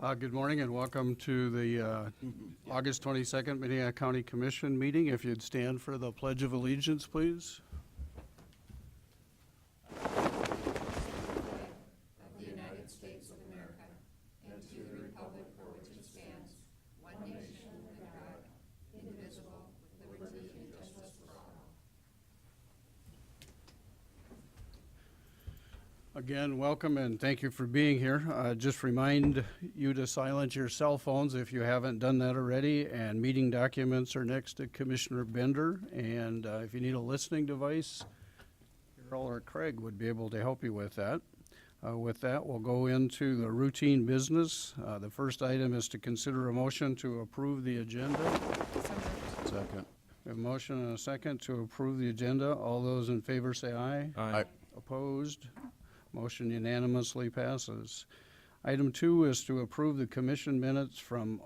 Good morning and welcome to the August 22nd Minnehaha County Commission meeting. If you'd stand for the Pledge of Allegiance, please. Again, welcome and thank you for being here. Just remind you to silence your cell phones if you haven't done that already, and meeting documents are next to Commissioner Bender. And if you need a listening device, Carol or Craig would be able to help you with that. With that, we'll go into the routine business. The first item is to consider a motion to approve the agenda. Second. We have a motion and a second to approve the agenda. All those in favor say aye. Aye. Opposed? Motion unanimously passes. Item 2 is to approve the commission minutes from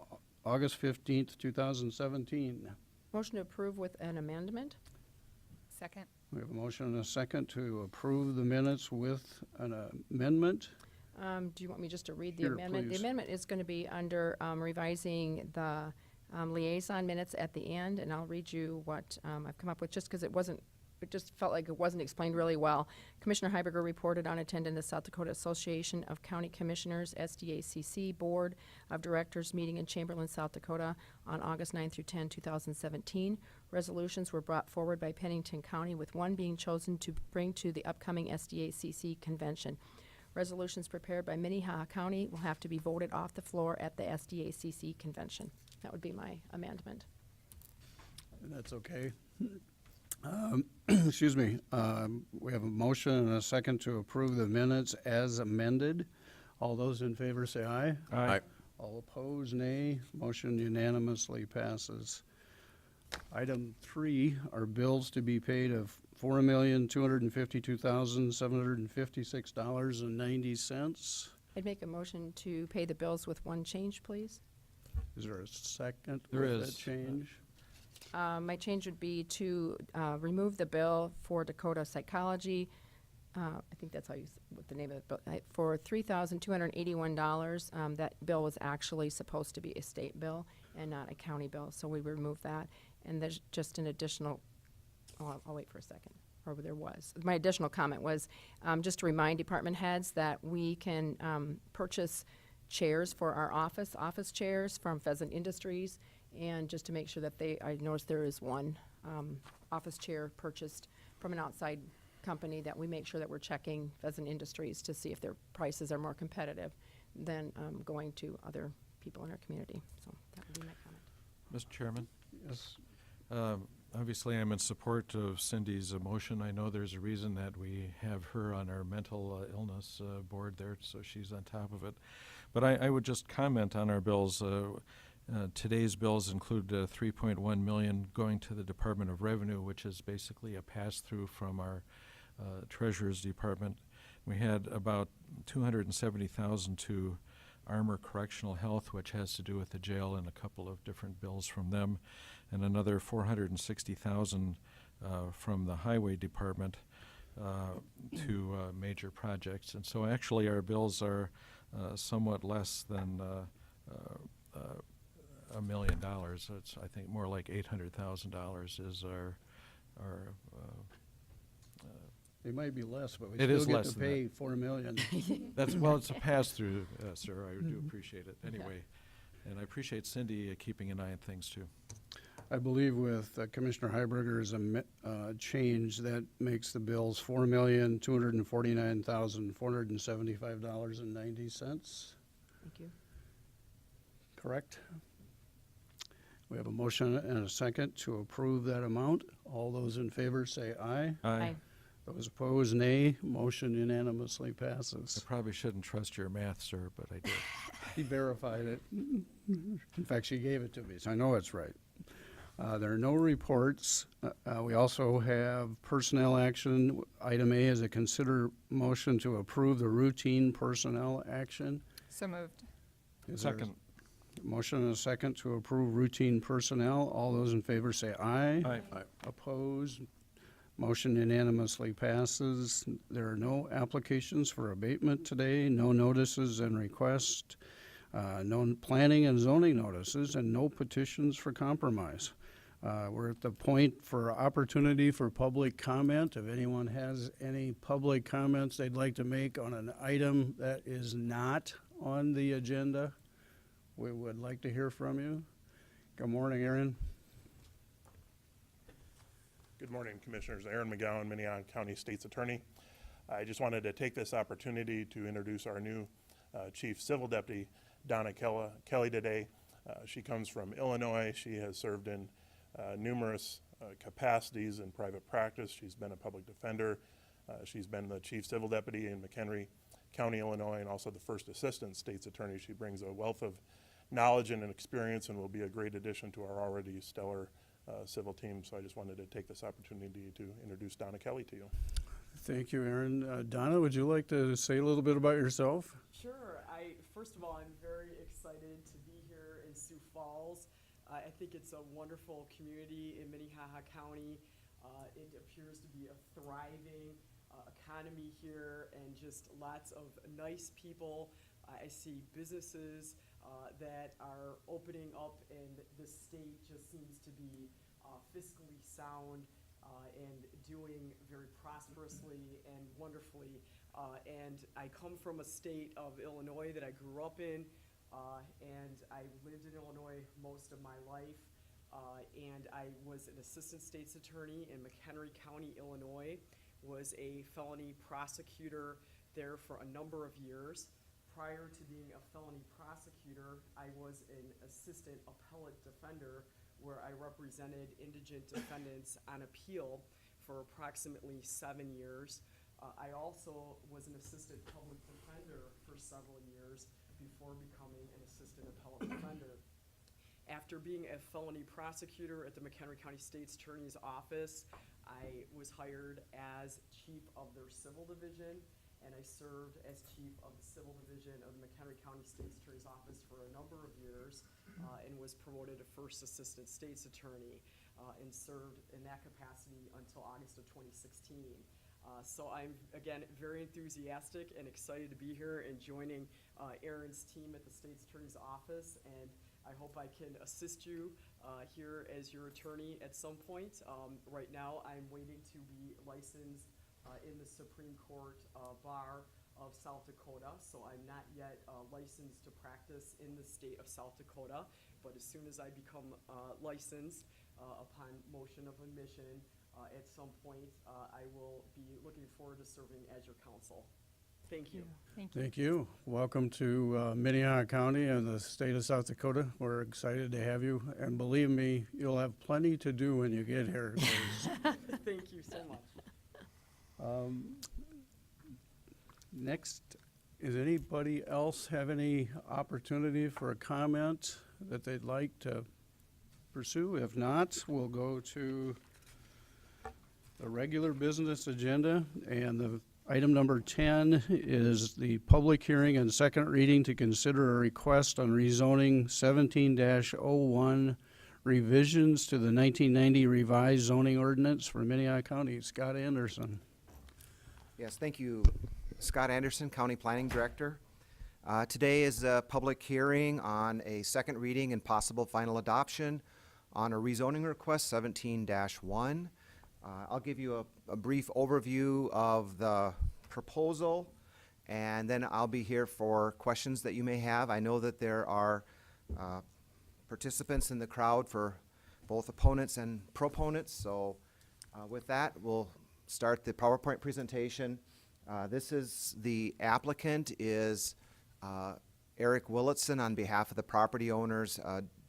August 15th, 2017. Motion to approve with an amendment. Second. We have a motion and a second to approve the minutes with an amendment. Do you want me just to read the Here, amendment? please. The amendment is going to be under revising the liaison minutes at the end, and I'll read you what I've come up with, just because it just felt like it wasn't explained really well. Commissioner Heiberger reported on attending the South Dakota Association of County Commissioners, SDACC, Board of Directors meeting in Chamberlain, South Dakota on August 9 through 10, 2017. Resolutions were brought forward by Pennington County, with one being chosen to bring to the upcoming SDACC convention. Resolutions prepared by Minnehaha County will have to be voted off the floor at the SDACC convention. That would be my amendment. That's okay. Excuse me. We have a motion and a second to approve the minutes as amended. All those in favor say aye. Aye. All opposed, nay. Motion unanimously passes. Item 3 are bills to be paid of $4,252,756.90. I'd make a motion to pay the bills with one change, please. Is there a second? There with is. that change? My change would be to remove the bill for Dakota Psychology. I think that's how what the name of the bill, for $3,281. That bill was actually supposed to be a state bill and not a county bill, so we removed that. And there's just an additional, I'll wait for a second, or there was. My additional comment was just to remind department heads that we can purchase chairs for our office chairs from Pheasant Industries, and just to make sure that I noticed there is one office chair purchased from an outside company, that we make sure that we're checking Pheasant Industries to see if their prices are more competitive than going to other people in our community. So that would be my comment. Mr. Chairman, Yes. obviously I'm in support of Cindy's motion. I know there's a reason that we have her on our mental illness board there, so she's on top of it. But I would just comment on our bills. Today's bills include $3.1 million going to the Department of Revenue, which is basically a pass-through from our Treasurer's Department. We had about $270,000 to Armor Correctional Health, which has to do with the jail, and a couple of different bills from them, and another $460,000 from the Highway Department to major projects. And so actually our bills are somewhat less than $1 million. It's, I think, more like $800,000 is our It might be less, but we It still is get less to than pay $4 million. That's, well, it's a pass-through, sir. I do appreciate it anyway. And I appreciate Cindy keeping an eye on things, too. I believe with Commissioner Heiberger's change, that makes the bills $4,249,475.90. Thank you. Correct? We have a motion and a second to approve that amount. All those in favor say aye. Aye. Those opposed, nay. Motion unanimously I passes. probably shouldn't trust your math, sir, but I did. He verified it. In fact, she gave it to me, so I know it's right. There are no reports. We also have personnel action. Item A is a consider motion to approve the routine personnel action. So moved. Is there Second. a motion and a second to approve routine personnel? All those in favor say aye. Aye. Opposed? Motion unanimously passes. There are no applications for abatement today, no notices and requests. No planning and zoning notices, and no petitions for compromise. We're at the point for opportunity for public comment. If anyone has any public comments they'd like to make on an item that is not on the agenda, we would like to hear from you. Good morning, Aaron. Good morning, Commissioners. Aaron McGowan, Minnehaha County State's Attorney. I just wanted to take this opportunity to introduce our new Chief Civil Deputy, Donna Kelly, today. She comes from Illinois. She has served in numerous capacities in private practice. She's been a public defender. She's been the Chief Civil Deputy in McHenry County, Illinois, and also the First Assistant State's Attorney. She brings a wealth of knowledge and experience and will be a great addition to our already stellar civil team. So I just wanted to take this opportunity to introduce Donna Kelly to you. Thank you, Aaron. Donna, would you like to say a little bit about yourself? Sure. First of all, I'm very excited to be here in Sioux Falls. I think it's a wonderful community in Minnehaha County. It appears to be a thriving economy here and just lots of nice people. I see businesses that are opening up, and the state just seems to be fiscally sound and doing very prosperously and wonderfully. And I come from a state of Illinois that I grew up in, and I lived in Illinois most of my life. And I was an assistant state's attorney in McHenry County, Illinois, was a felony prosecutor there for a number of years. Prior to being a felony prosecutor, I was an assistant appellate defender where I represented indigent defendants on appeal for approximately 7 years. I also was an assistant public defender for several years before becoming an assistant appellate defender. After being a felony prosecutor at the McHenry County State's Attorney's Office, I was hired as chief of their civil division, and I served as chief of the civil division of the McHenry County State's Attorney's Office for a number of years, and was promoted to first assistant state's attorney, and served in that capacity until August of 2016. So I'm, again, very enthusiastic and excited to be here and joining Aaron's team at the State's Attorney's Office, and I hope I can assist you here as your attorney at some point. Right now, I'm waiting to be licensed in the Supreme Court Bar of South Dakota, so I'm not yet licensed to practice in the state of South Dakota, but as soon as I become licensed upon motion of admission at some point, I will be looking forward to serving as your counsel. Thank you. Thank you. Thank you. Welcome to Minnehaha County and the state of South Dakota. We're excited to have you, and believe me, you'll have plenty to do when you get here. Thank you so much. Next, does anybody else have any opportunity for a comment that they'd like to pursue? If not, we'll go to the regular business agenda, and the item number 10 is the public hearing and second reading to consider a request on rezoning 17-01 revisions to the 1990 revised zoning ordinance for Minnehaha County. Scott Anderson. Yes, thank you. Scott Anderson, County Planning Director. Today is a public hearing on a second reading and possible final adoption on a rezoning request 17-1. I'll give you a brief overview of the proposal, and then I'll be here for questions that you may have. I know that there are participants in the crowd for both opponents and proponents, so with that, we'll start the PowerPoint presentation. This is the applicant is Eric Willitson on behalf of the property owners,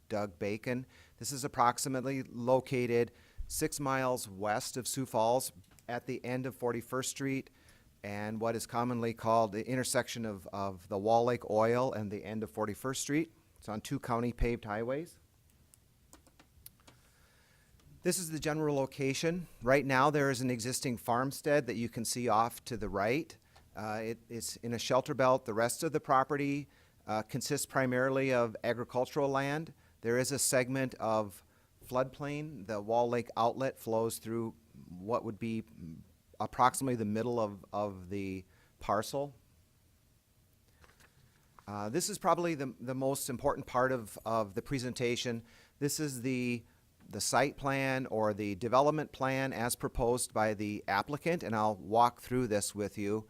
Doug Bacon. This is approximately located 6 miles west of Sioux Falls at the end of 41st Street and what is commonly called the intersection of the Wall Lake Oil and the end of 41st Street. It's on 2 county paved highways. This is the general location. Right now there is an existing farmstead that you can see off to the right. It's in a shelter belt. The rest of the property consists primarily of agricultural land. There is a segment of floodplain. The Wall Lake outlet flows through what would be approximately the middle of the parcel. This is probably the most important part of the presentation. This is the site plan or the development plan as proposed by the applicant, and I'll walk through this with you.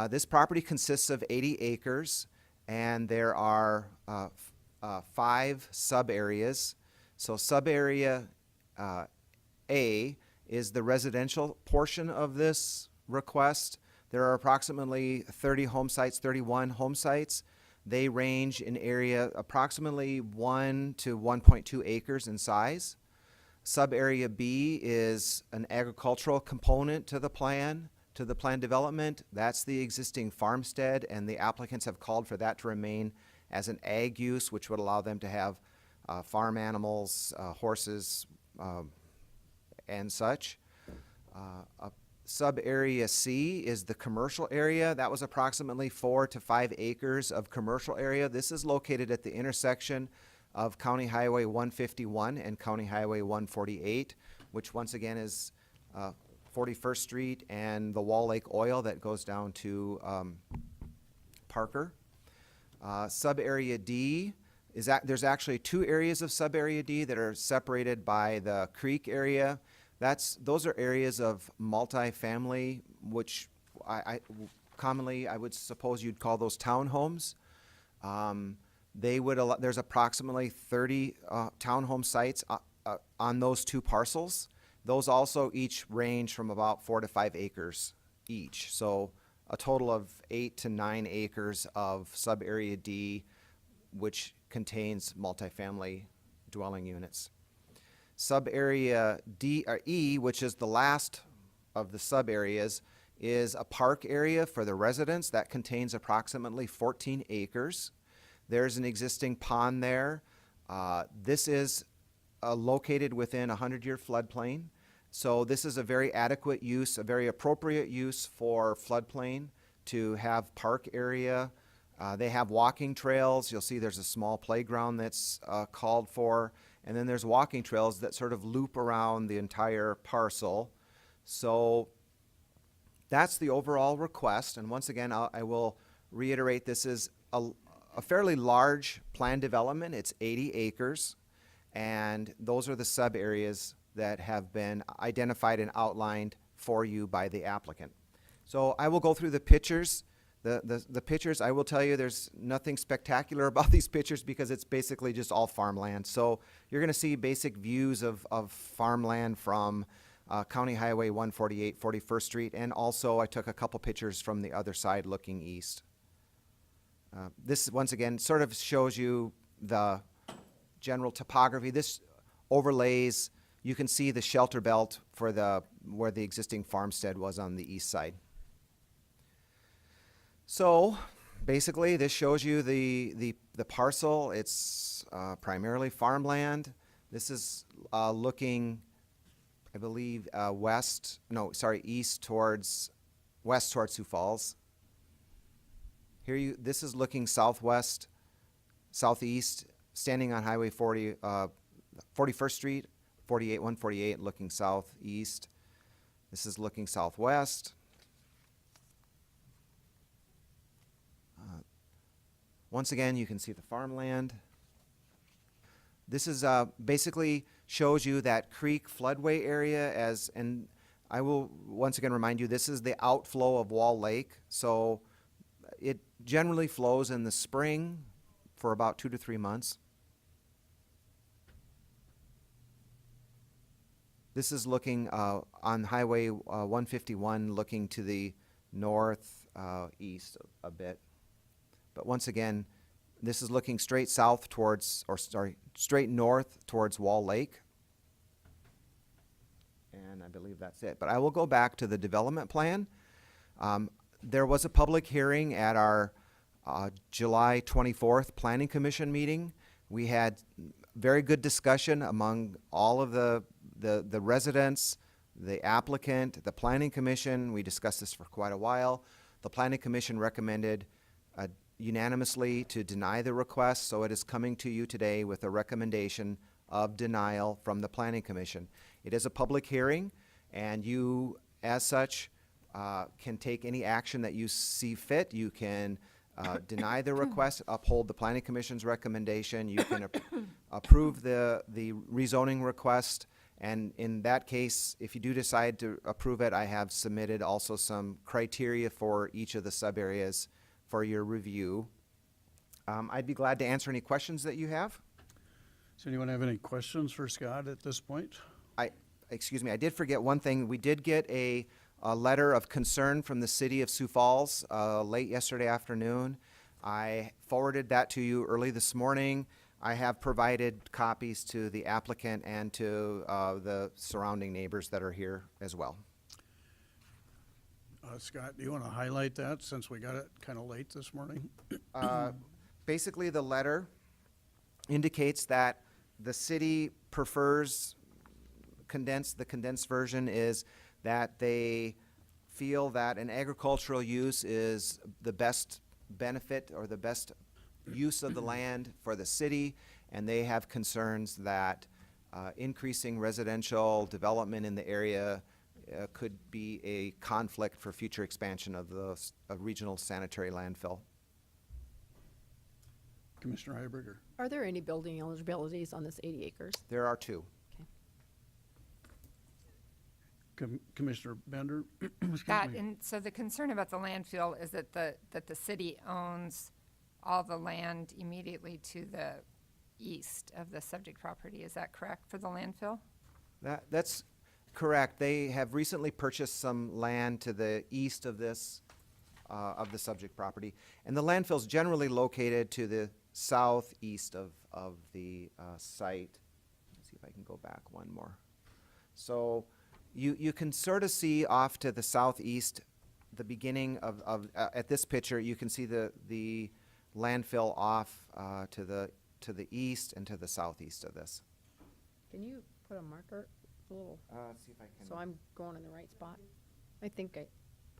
This property consists of 80 acres, and there are 5 sub-areas. So sub-area A is the residential portion of this request. There are approximately 30 home sites, 31 home sites. They range in area approximately 1 to 1.2 acres in size. Sub-area B is an agricultural component to the plan development. That's the existing farmstead, and the applicants have called for that to remain as an ag use, which would allow them to have farm animals, horses, and such. Sub-area C is the commercial area. That was approximately 4 to 5 acres of commercial area. This is located at the intersection of County Highway 151 and County Highway 148, which once again is 41st Street and the Wall Lake Oil that goes down to Parker. Sub-area D is there's actually 2 areas of sub-area D that are separated by the creek area. Those are areas of multifamily, which commonly I would suppose you'd call those townhomes. There's approximately 30 townhome sites on those 2 parcels. Those also each range from about 4 to 5 acres each. So a total of 8 to 9 acres of sub-area D, which contains multifamily dwelling units. Sub-area D or E, which is the last of the sub-areas, is a park area for the residents that contains approximately 14 acres. There's an existing pond there. This is located within a 100-year floodplain. So this is a very adequate use, a very appropriate use for floodplain to have park area. They have walking trails. You'll see there's a small playground that's called for. And then there's walking trails that sort of loop around the entire parcel. So that's the overall request. And once again, I will reiterate, this is a fairly large planned development. It's 80 acres. And those are the sub-areas that have been identified and outlined for you by the applicant. So I will go through the pictures. The pictures, I will tell you, there's nothing spectacular about these pictures because it's basically just all farmland. So you're going to see basic views of farmland from County Highway 148, 41st Street, and also I took a couple pictures from the other side looking east. This, once again, sort of shows you the general topography. This overlays, you can see the shelter belt for where the existing farmstead was on the east side. So basically this shows you the parcel. It's primarily farmland. This is looking, I believe, west towards Sioux Falls. This is looking southwest, southeast, standing on Highway 41st Street, 148 looking southeast. This is looking southwest. Once again, you can see the farmland. This is basically shows you that creek floodway area and I will once again remind you, this is the outflow of Wall Lake. So it generally flows in the spring for about 2 to 3 months. This is looking on Highway 151, looking to the north east a bit. But once again, this is looking straight south straight north towards Wall Lake. And I believe that's it. But I will go back to the development plan. There was a public hearing at our July 24th Planning Commission meeting. We had very good discussion among all of the residents, the applicant, the Planning Commission. We discussed this for quite a while. The Planning Commission recommended unanimously to deny the request, so it is coming to you today with a recommendation of denial from the Planning Commission. It is a public hearing, and you, as such, can take any action that you see fit. You can deny the request, uphold the planning commission's recommendation. You can approve the rezoning request. And in that case, if you do decide to approve it, I have submitted also some criteria for each of the sub-areas for your review. I'd be glad to answer any questions that you have. Does anyone have any questions for Scott at this point? Excuse me, I did forget one thing. We did get a letter of concern from the city of Sioux Falls late yesterday afternoon. I forwarded that to you early this morning. I have provided copies to the applicant and to the surrounding neighbors that are here as well. Scott, do you want to highlight that since we got it kind of late this morning? Basically, the letter indicates that the city prefers the condensed version is that they feel that an agricultural use is the best benefit or the best use of the land for the city, and they have concerns that increasing residential development in the area could be a conflict for future expansion of the regional sanitary landfill. Commissioner Heiberger. Are there any building eligibilities on this 80 acres? There are two. Commissioner Bender. Excuse Scott, me. and so the concern about the landfill is that the city owns all the land immediately to the east of the subject property. Is that correct for the landfill? That's correct. They have recently purchased some land to the east of this, of the subject property. And the landfill's generally located to the southeast of the site. Let's see if I can go back one more. So you can sort of see off to the southeast, the beginning of at this picture, you can see the landfill off to the east and to the southeast of this. Can you put a marker, a little, Let's see if I can. so I'm going in the right spot?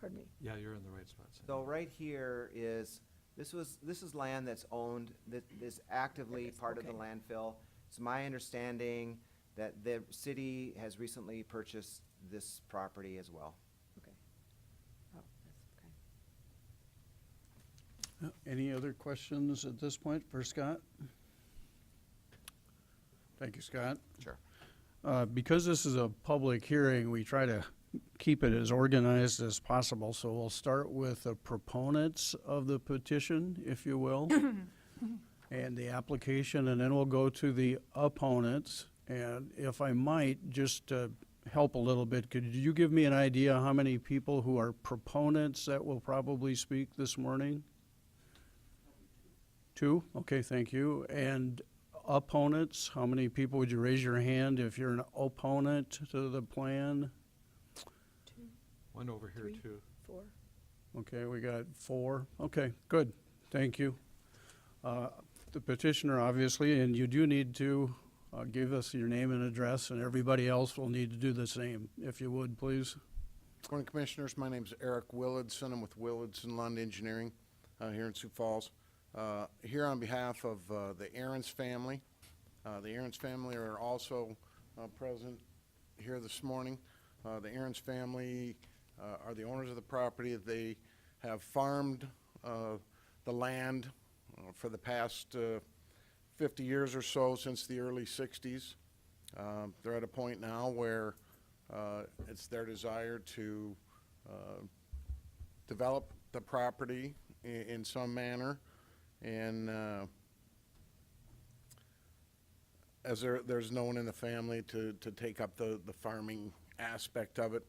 Pardon me. Yeah, you're in the right spot. Cindy. So right here is, this is land that's owned, that is actively part of the okay. landfill. It's my understanding that the city has recently purchased this property as well. Okay. Oh, that's okay. Any other questions at this point for Scott? Thank you, Scott. Sure. Because this is a public hearing, we try to keep it as organized as possible. So we'll start with the proponents of the petition, if you will, and the application, and then we'll go to the opponents. And if I might, just to help a little bit, could you give me an idea how many people who are proponents that will probably speak this morning? Two? Okay, thank you. And opponents, how many people would you raise your hand if you're an opponent to the plan? One over here, Three. too. 4. Okay, we got 4. Okay, good. Thank you. The petitioner, obviously, and you do need to give us your name and address, and everybody else will need to do the same, if you would, please. Morning, Commissioners. My name is Eric Willardson. I'm with Willardson Lund Engineering here in Sioux Falls. Here on behalf of the Ahrens family. The Ahrens family are also present here this morning. The Ahrens family are the owners of the property. They have farmed the land for the past 50 years or so, since the early 60s. They're at a point now where it's their desire to develop the property in some manner, and as there's no one in the family to take up the farming aspect of it.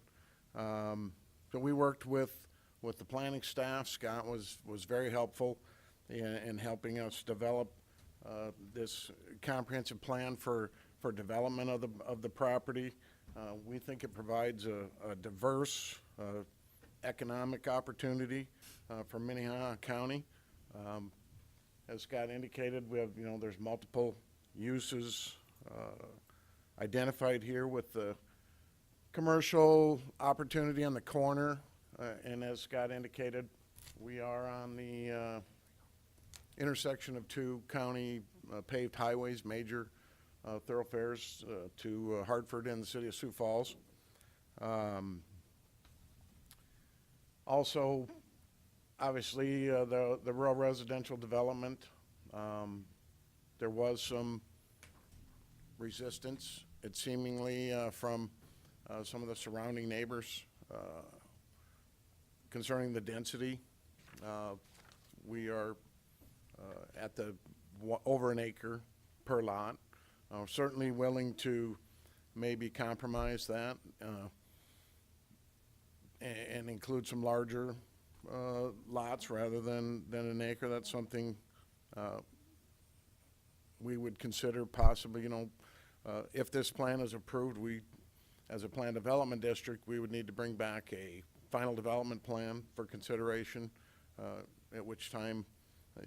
So we worked with the planning staff. Scott was very helpful in helping us develop this comprehensive plan for development of the property. We think it provides a diverse economic opportunity for Minnehaha County. As Scott indicated, we have, there's multiple uses identified here with the commercial opportunity on the corner. And as Scott indicated, we are on the intersection of 2 county paved highways, major thoroughfares to Hartford and the city of Sioux Falls. Also, Obviously, the rural residential development, there was some resistance, it seemingly, from some of the surrounding neighbors concerning the density. We are at the over an acre per lot. Certainly willing to maybe compromise that and include some larger lots rather than an acre. That's something we would consider possibly, you know, if this plan is approved, we, as a plan development district, we would need to bring back a final development plan for consideration, at which time,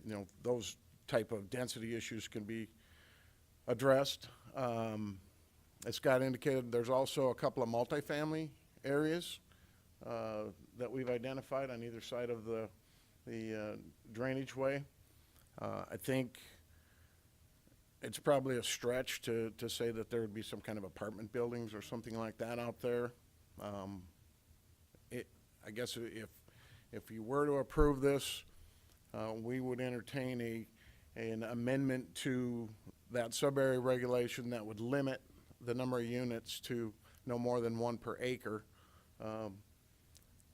you know, those type of density issues can be addressed. As Scott indicated, there's also a couple of multifamily areas that we've identified on either side of the drainage way. I think it's probably a stretch to say that there would be some kind of apartment buildings or something like that out there. I guess if you were to approve this, we would entertain an amendment to that sub-area regulation that would limit the number of units to no more than 1 per acre.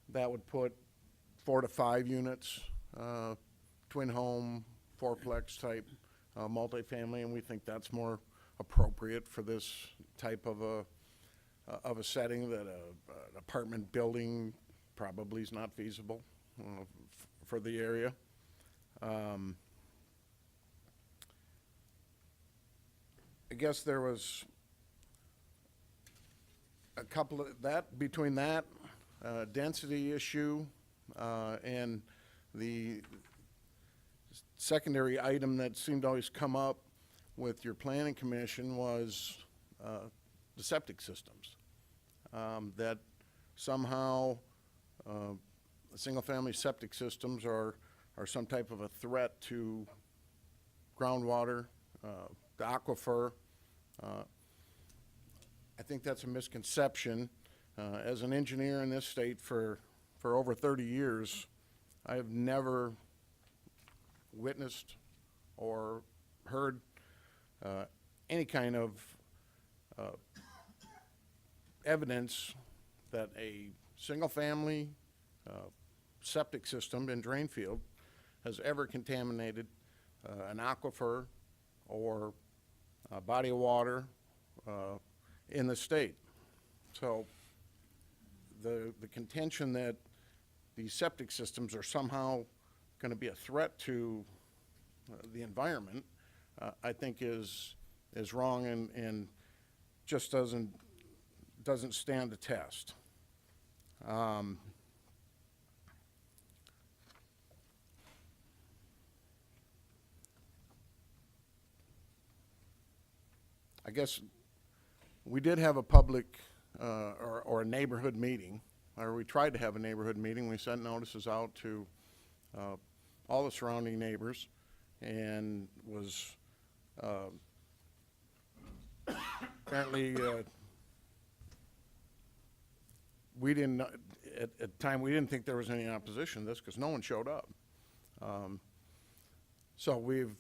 That would put 4 to 5 units, twin home, fourplex type multifamily, and we think that's more appropriate for this type of a setting. That an apartment building probably is not feasible for the area. I guess there was a couple of that, between that density issue and the secondary item that seemed to always come up with your planning commission was the septic systems. That somehow single-family septic systems are some type of a threat to groundwater, the aquifer. I think that's a misconception. As an engineer in this state for over 30 years, I have never witnessed or heard any kind of evidence that a single-family septic system in drain field has ever contaminated an aquifer or a body of water in the state. So the contention that these septic systems are somehow going to be a threat to the environment, I think is wrong and just doesn't stand the test. I guess we did have a public or a neighborhood meeting, or we tried to have a neighborhood meeting. We sent notices out to all the surrounding neighbors, and was apparently we didn't at the time we didn't think there was any opposition to this because no one showed up. So we've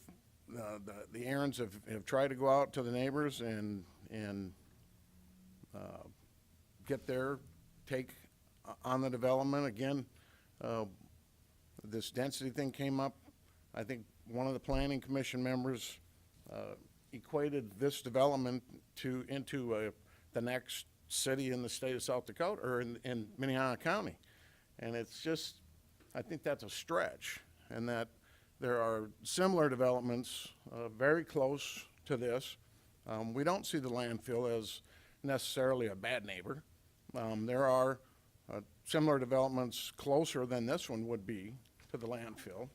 the errands have tried to go out to the neighbors and get there, take on the development. Again, this density thing came up. I think one of the planning commission members equated this development into the next city in the state of South Dakota, or in Minnehaha County. And it's just, I think that's a stretch, and that there are similar developments very close to this. We don't see the landfill as necessarily a bad neighbor. There are similar developments closer than this one would be to the landfill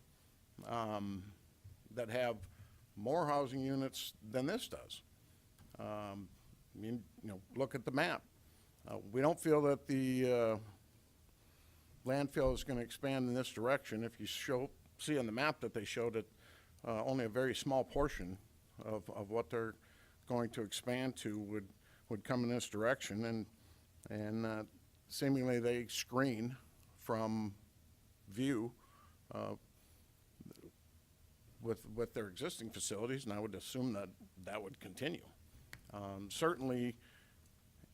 that have more housing units than this does. You know, look at the map. We don't feel that the landfill is going to expand in this direction. If you see on the map that they showed it, only a very small portion of what they're going to expand to would come in this direction, and seemingly they screen from view with their existing facilities, and I would assume that that would continue. Certainly,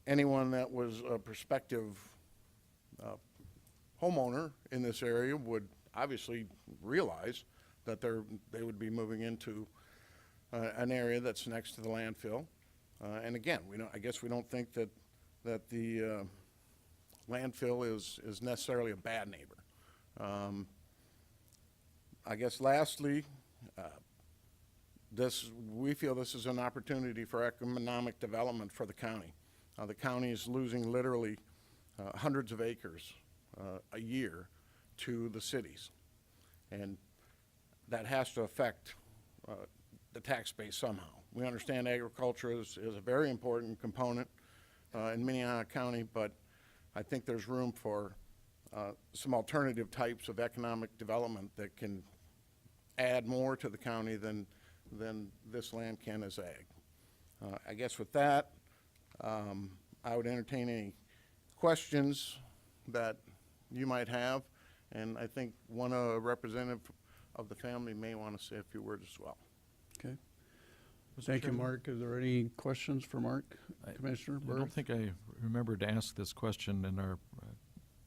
anyone that was a prospective homeowner in this area would obviously realize that they would be moving into an area that's next to the landfill. And again, I guess we don't think that the landfill is necessarily a bad neighbor. I guess lastly, we feel this is an opportunity for economic development for the county. The county is losing literally hundreds of acres a year to the cities, and that has to affect the tax base somehow. We understand agriculture is a very important component in Minnehaha County, but I think there's room for some alternative types of economic development that can add more to the county than this land can as ag. I guess with that, I would entertain any questions that you might have, and I think one representative of the family may want to say a few words as well. Okay. Mr. Thank you, Chairman? Mark. Is there any questions for Mark, Commissioner I don't Burth? think I remembered to ask this question in our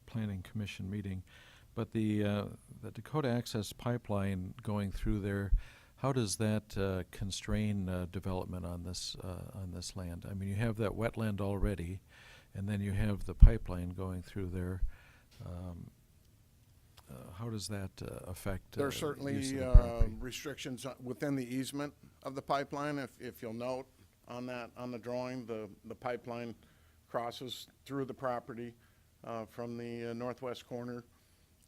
planning commission meeting, but the Dakota Access Pipeline going through there, how does that constrain development on this land? I mean, you have that wetland already, and then you have the pipeline going through there. How does that affect There are use certainly of the property? restrictions within the easement of the pipeline. If you'll note on the drawing, the pipeline crosses through the property from the northwest corner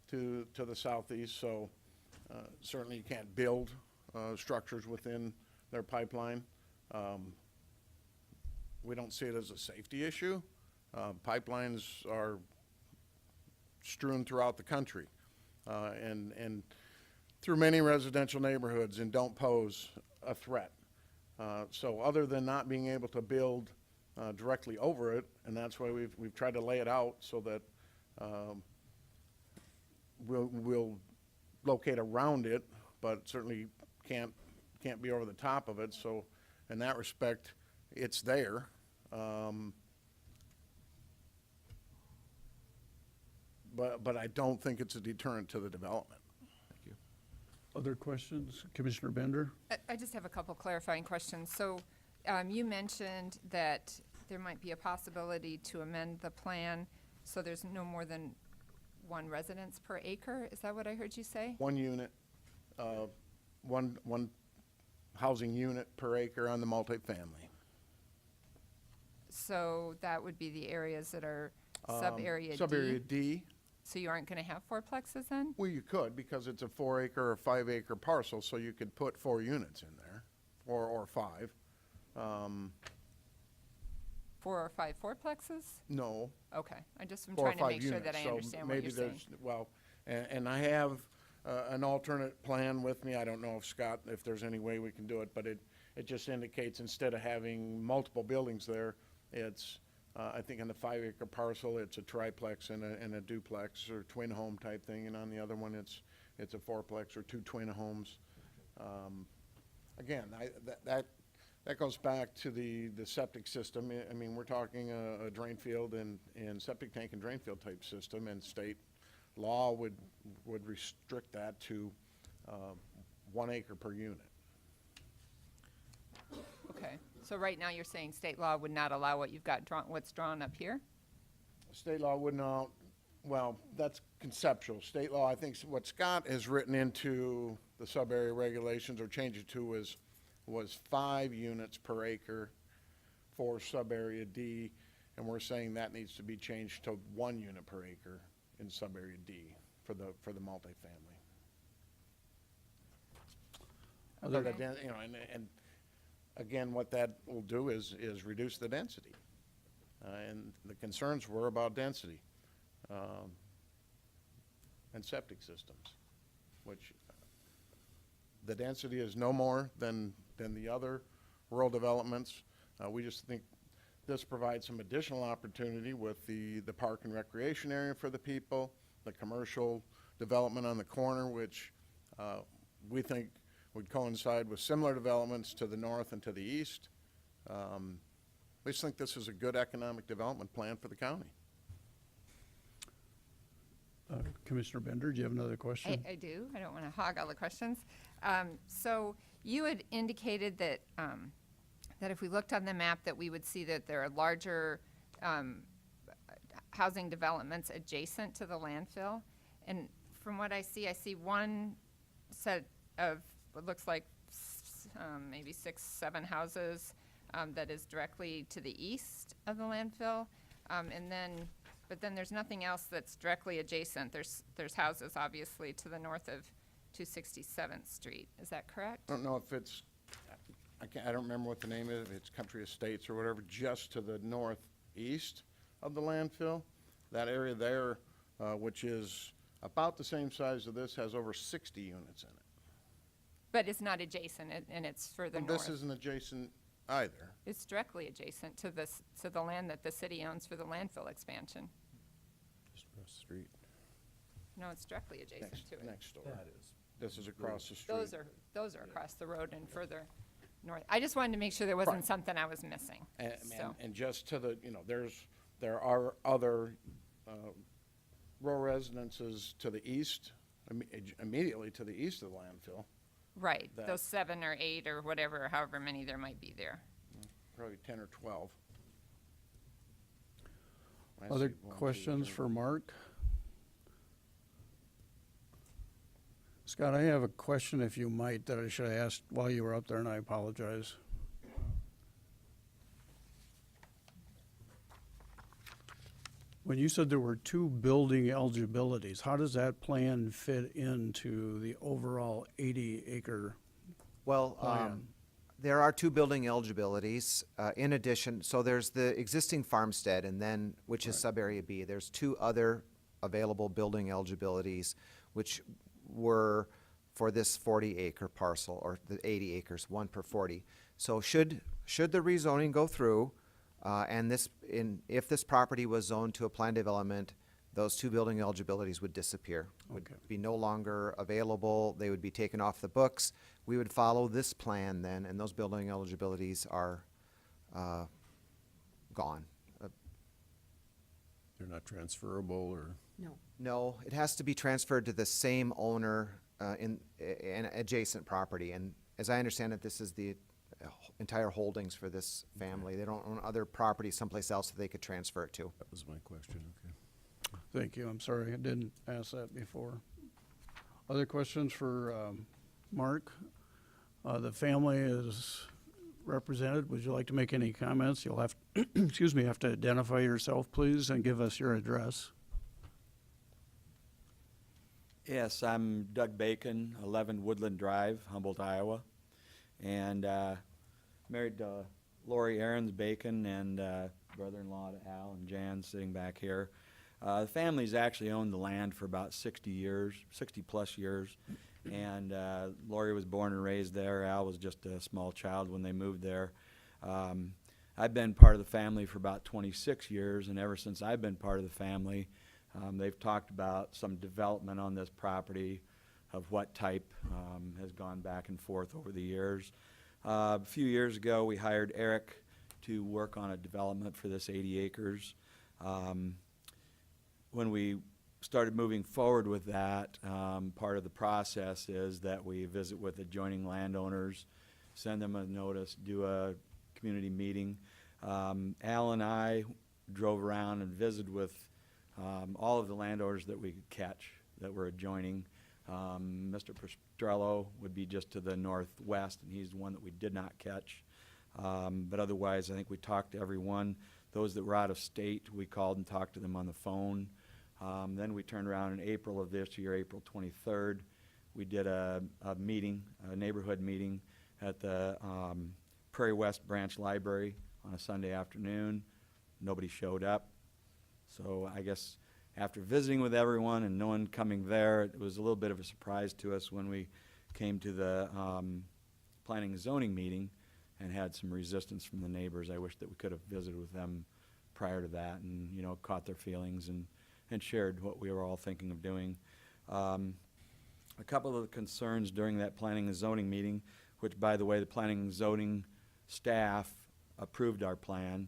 to the southeast. So certainly you can't build structures within their pipeline. We don't see it as a safety issue. Pipelines are strewn throughout the country and through many residential neighborhoods and don't pose a threat. So other than not being able to build directly over it, and that's why we've tried to lay it out so that we'll locate around it, but certainly can't be over the top of it. So in that respect, it's there. But I don't think it's a deterrent to the development. Thank you. Other questions? Commissioner Bender? I just have a couple clarifying questions. So you mentioned that there might be a possibility to amend the plan so there's no more than one residence per acre. Is that what I heard you say? One unit, one housing unit per acre on the multifamily. So that would be the areas that are sub-area D? Sub-area D. So you aren't going to have fourplexes then? Well, you could, because it's a 4 acre or 5 acre parcel, so you could put 4 units in there, or 5. 4 or 5 fourplexes? No, Okay, I'm 4 or trying to 5 make sure units. that I So understand what maybe you're saying. well, and I have an alternate plan with me. I don't know if Scott, if there's any way we can do it, but it just indicates instead of having multiple buildings there, it's I think on the 5 acre parcel, it's a triplex and a duplex or twin home type thing, and on the other one, it's a fourplex or 2 twin homes. Again, that goes back to the septic system. I mean, we're talking a drain field and septic tank and drain field type system, and state law would restrict that to 1 acre per unit. Okay, so right now you're saying state law would not allow what you've got drawn, what's drawn up here? State law would not, well, that's conceptual. State law, I think what Scott has written into the sub-area regulations or changed it to was 5 units per acre for sub-area D, and we're saying that needs to be changed to 1 unit per acre in sub-area D for the multifamily. Other- But again, and again, what that will do is reduce the density. And the concerns were about density and septic systems, which the density is no more than the other rural developments. We just think this provides some additional opportunity with the park and recreation area for the people, the commercial development on the corner, which we think would coincide with similar developments to the north and to the east. We just think this is a good economic development plan for the county. Commissioner Bender, do you have another question? I do. I don't want to hog all the questions. So you had indicated that, that if we looked on the map, that we would see that there are larger housing developments adjacent to the landfill. And from what I see one set of what looks like maybe 6, 7 houses that is directly to the east of the landfill. But then there's nothing else that's directly adjacent. There's houses obviously to the north of 267th Street. Is that correct? I don't know if it's, I don't remember what the name is, if it's Country Estates or whatever, just to the northeast of the landfill. That area there, which is about the same size as this, has over 60 units in it. But it's not adjacent, and it's further And north. this isn't adjacent either. It's directly adjacent to the land that the city owns for the landfill expansion. Just across the street. No, it's directly adjacent to it. Next door. This is across the street. Those are across the road and further north. I just wanted to make sure there wasn't Right. something I was missing. So, And just to the, there are other rural residences to the east, immediately to the east of the landfill, right, that- those 7 or 8 or whatever, however many there might be there. probably 10 or 12. I Other see 1, 2, questions 3. for Mark? Scott, I have a question, if you might, that I should have asked while you were up there, and I apologize. When you said there were 2 building eligibilities, how does that plan fit into the overall 80-acre Well, plan? there are 2 building eligibilities. In addition, so there's the existing farmstead, and then, which is sub-area B. There's 2 other available building eligibilities, which were for this 40-acre parcel, or the 80 acres, 1 per 40. So should the rezoning go through, and if this property was zoned to a planned development, those 2 building eligibilities would disappear, would Okay. be no longer available. They would be taken off the books. We would follow this plan then, and those building eligibilities are gone. They're not transferable, or? No. No, it has to be transferred to the same owner in an adjacent property. And as I understand it, this is the entire holdings for this family. They don't own other property someplace else that they could transfer it to. That was my question, okay. Thank you, I'm sorry, I didn't ask that before. Other questions for Mark? The family is represented. Would you like to make any comments? You'll have, excuse me, have to identify yourself, please, and give us your address. Yes, I'm Doug Bacon, 11 Woodland Drive, Humboldt, Iowa, and married to Lori Aarons Bacon and brother-in-law to Al and Jan sitting back here. The family's actually owned the land for about 60 plus years, and Lori was born and raised there. Al was just a small child when they moved there. I've been part of the family for about 26 years, and ever since I've been part of the family, they've talked about some development on this property of what type has gone back and forth over the years. A few years ago, we hired Eric to work on a development for this 80 acres. When we started moving forward with that, part of the process is that we visit with adjoining landowners, send them a notice, do a community meeting. Al and I drove around and visited with all of the landowners that we could catch that were adjoining. Mr. Pestrello would be just to the northwest, and he's the one that we did not catch. But otherwise, I think we talked to everyone. Those that were out of state, we called and talked to them on the phone. Then we turned around in April of this year, April 23rd. We did a meeting, a neighborhood meeting at the Prairie West Branch Library on a Sunday afternoon. Nobody showed up. So I guess after visiting with everyone and no one coming there, it was a little bit of a surprise to us when we came to the planning and zoning meeting and had some resistance from the neighbors. I wish that we could have visited with them prior to that and, caught their feelings and shared what we were all thinking of doing. A couple of the concerns during that planning and zoning meeting, which, by the way, the planning and zoning staff approved our plan,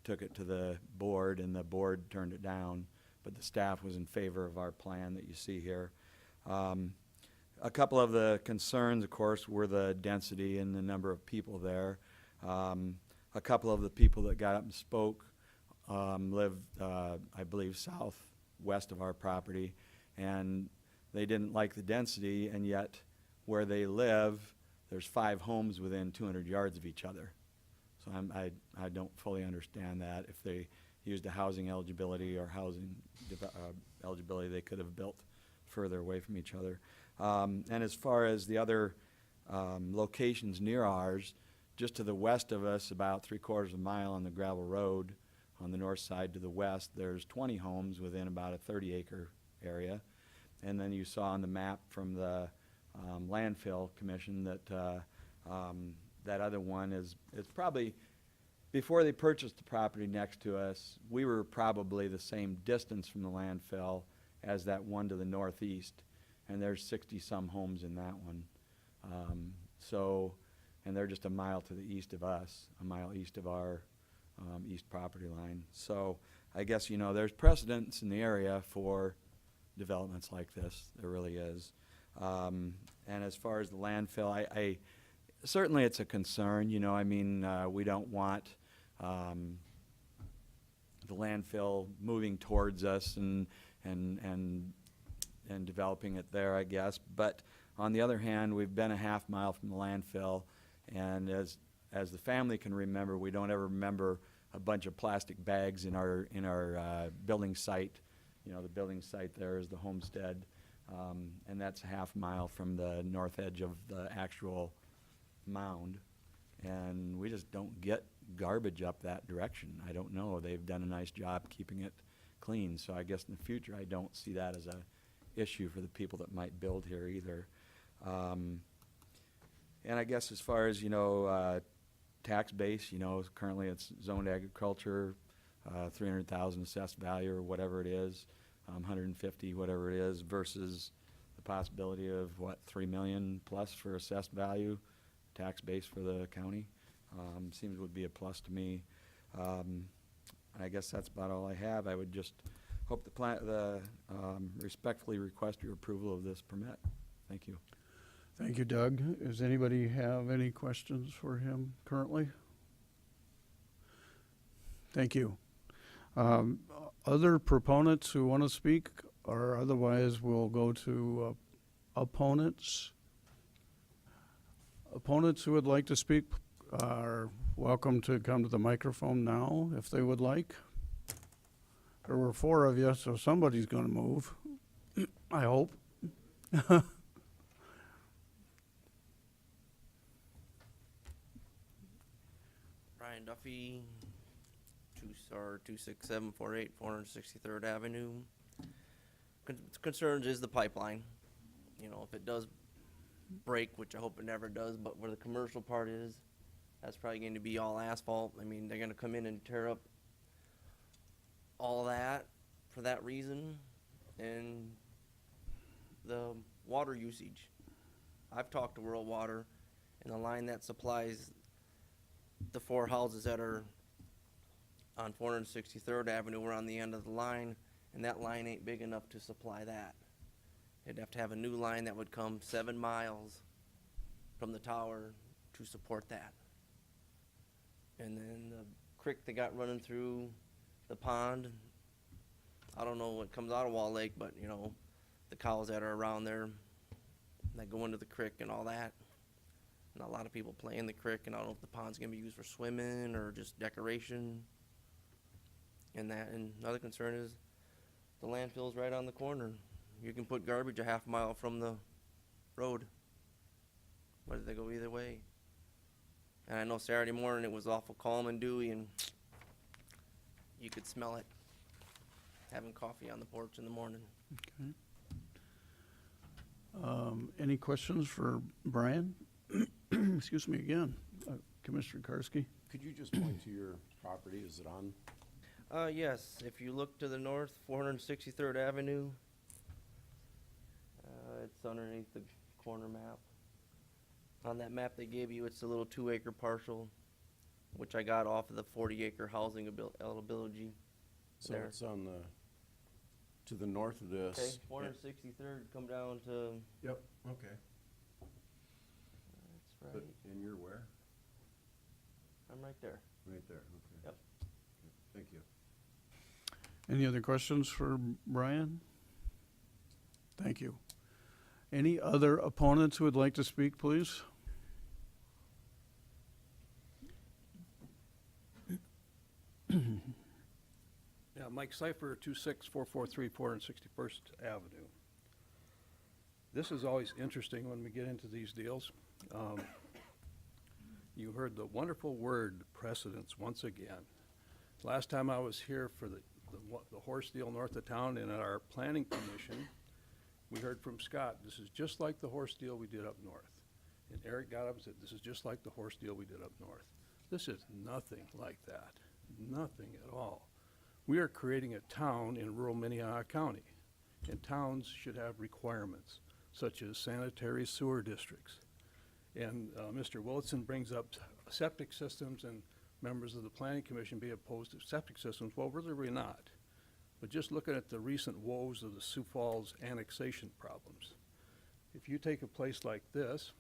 took it to the board, and the board turned it down, but the staff was in favor of our plan that you see here. A couple of the concerns, of course, were the density and the number of people there. A couple of the people that got up and spoke live, I believe, southwest of our property, and they didn't like the density, and yet where they live, there's 5 homes within 200 yards of each other. So I don't fully understand that. If they used a housing eligibility or housing eligibility, they could have built further away from each other. And as far as the other locations near ours, just to the west of us, about 3/4 of a mile on the gravel road, on the north side to the west, there's 20 homes within about a 30-acre area. And then you saw on the map from the landfill commission that that other one is probably, before they purchased the property next to us, we were probably the same distance from the landfill as that one to the northeast. And there's 60-some homes in that one. And they're just a mile to the east of us, a mile east of our east property line. So I guess, you know, there's precedence in the area for developments like this. There really is. And as far as the landfill, I certainly it's a concern. You know, I mean, we don't want the landfill moving towards us and developing it there, I guess. But on the other hand, we've been a half mile from the landfill, and as the family can remember, we don't ever remember a bunch of plastic bags in our building site. You know, the building site there is the homestead, and that's a half mile from the north edge of the actual mound. And we just don't get garbage up that direction. I don't know. They've done a nice job keeping it clean. So I guess in the future, I don't see that as a issue for the people that might build here either. And I guess as far as, you know, tax base, you know, currently it's zoned agriculture, 300,000 assessed value or whatever it is, 150, whatever it is, versus the possibility of, what, 3 million plus for assessed value, tax base for the county. Seems would be a plus to me. I guess that's about all I have. I would just hope respectfully request your approval of this permit. Thank you. Thank you, Doug. Does anybody have any questions for him currently? Thank you. Other proponents who want to speak, or otherwise we'll go to opponents. Opponents who would like to speak are welcome to come to the microphone now if they would like. There were 4 of you, so somebody's going to move, I hope. Brian Duffy, 26748 463rd Avenue. Concerns is the pipeline. You know, if it does break, which I hope it never does, but where the commercial part is, that's probably going to be all asphalt. I mean, they're going to come in and tear up all that for that reason. And the water usage. I've talked to World Water, and the line that supplies the 4 houses that are on 463rd Avenue, we're on the end of the line, and that line ain't big enough to supply that. They'd have to have a new line that would come 7 miles from the tower to support that. And then the creek they got running through the pond, I don't know what comes out of Wall Lake, but you know, the cows that are around there that go into the creek and all that. And a lot of people play in the creek, and I don't know if the pond's gonna be used for swimming or just decoration. And another concern is the landfill's right on the corner. You can put garbage a half mile from the road. Whether they go either way. And I know Saturday morning it was awful calm and dewy, and you could smell it. Having coffee on the porch in the morning. Okay. Any questions for Brian? Excuse me again, Commissioner Karski. Could you just point to your property? Is it on? Yes, if you look to the north, 463rd Avenue, It's underneath the corner map. On that map they gave you, it's a little 2-acre parcel, which I got off of the 40-acre housing eligibility. So There. it's on to the north of Okay, this. 463rd, come down to, Yep, okay. that's But, right, and you're where? I'm right there. Right there, okay. Yep. Thank you. Any other questions for Brian? Thank you. Any other opponents who would like to speak, please? Yeah, Mike Cipher, 26443 461st Avenue. This is always interesting when we get into these deals. You heard the wonderful word precedence once again. Last time I was here for the horse deal north of town and at our planning commission, we heard from Scott, this is just like the horse deal we did up north. And Eric got up and said, this is just like the horse deal we did up north. This is nothing like that, nothing at all. We are creating a town in rural Minnehaha County, and towns should have requirements, such as sanitary sewer districts. And Mr. Willitson brings up septic systems, and members of the planning commission be opposed to septic systems. Well, really we're not. But just looking at the recent woes of the Sioux Falls annexation problems, if you take a place like this,